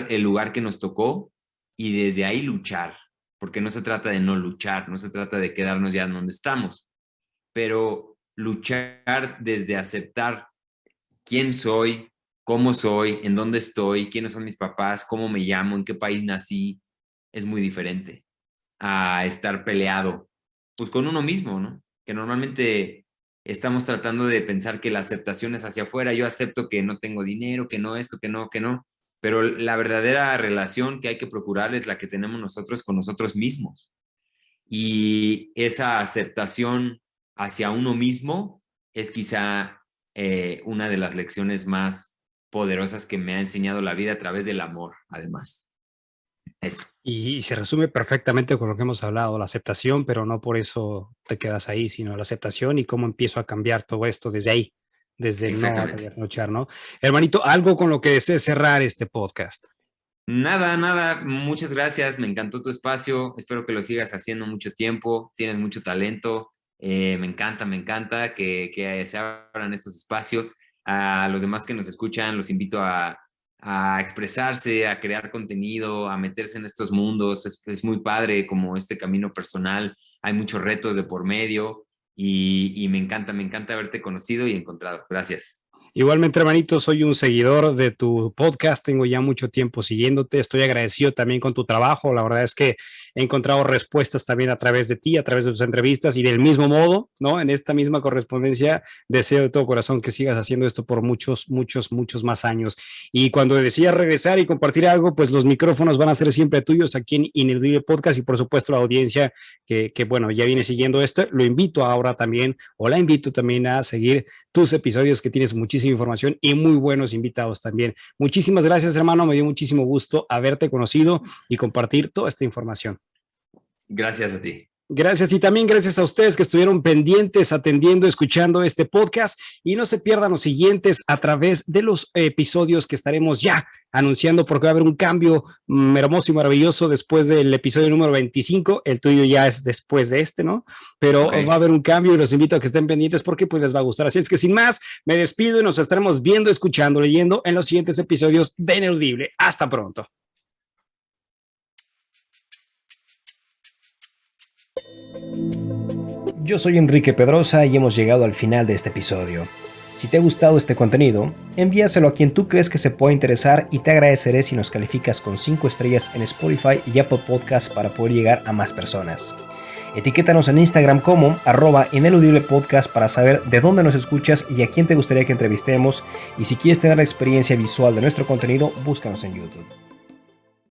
el lugar que nos tocó y desde ahí luchar, porque no se trata de no luchar, no se trata de quedarnos ya en donde estamos, pero luchar desde aceptar quién soy, cómo soy, en dónde estoy, quiénes son mis papás, cómo me llamo, en qué país nací, es muy diferente a estar peleado, pues con uno mismo, ¿no? Que normalmente estamos tratando de pensar que la aceptación es hacia afuera, yo acepto que no tengo dinero, que no esto, que no, pero la verdadera relación que hay que procurar es la que tenemos nosotros con nosotros mismos. Y esa aceptación hacia uno mismo es quizá una de las lecciones más poderosas que me ha enseñado la vida a través del amor, además. Eso. Y se resume perfectamente con lo que hemos hablado, la aceptación, pero no por eso te quedas ahí, sino la aceptación y cómo empiezo a cambiar todo esto desde ahí, desde el no querer luchar, ¿no? Hermanito, algo con lo que desees cerrar este podcast. Nada, muchas gracias, me encantó tu espacio, espero que lo sigas haciendo mucho tiempo, tienes mucho talento, me encanta que se abran estos espacios. A los demás que nos escuchan los invito a expresarse, a crear contenido, a meterse en estos mundos, es muy padre como este camino personal, hay muchos retos de por medio y me encanta haberte conocido y encontrado, gracias. Igualmente, hermanito, soy un seguidor de tu podcast, tengo ya mucho tiempo siguiéndote, estoy agradecido también con tu trabajo, la verdad es que he encontrado respuestas también a través de ti, a través de tus entrevistas y del mismo modo, ¿no? En esta misma correspondencia, deseo de todo corazón que sigas haciendo esto por muchos más años. Y cuando decidas regresar y compartir algo, pues los micrófonos van a ser siempre tuyos aquí en Ineludible Podcast y por supuesto la audiencia que bueno, ya viene siguiendo esto, lo invito ahora también, o la invito también a seguir tus episodios que tienes muchísima información y muy buenos invitados también. Muchísimas gracias, hermano. Me dio muchísimo gusto haberte conocido y compartir toda esta información. Gracias a ti. Gracias y también gracias a ustedes que estuvieron pendientes, atendiendo, escuchando este podcast y no se pierdan los siguientes a través de los episodios que estaremos ya anunciando porque va a haber un cambio hermoso y maravilloso después del episodio número 25, el tuyo ya es después de este, ¿no? Pero va a haber un cambio y los invito a que estén pendientes porque pues les va a gustar. Así es que sin más, me despido y nos estaremos viendo, escuchando, leyendo en los siguientes episodios de Ineludible. Hasta pronto. Yo soy Enrique Pedrosa y hemos llegado al final de este episodio. Si te ha gustado este contenido, envíaselo a quien tú crees que se pueda interesar y te agradeceré si nos calificas con 5 estrellas en Spotify y Apple Podcasts para poder llegar a más personas. Etiquétanos en Instagram como @ineludiblepodcast para saber de dónde nos escuchas y a quién te gustaría que entrevistemos, y si quieres tener la experiencia visual de nuestro contenido, búscanos en YouTube.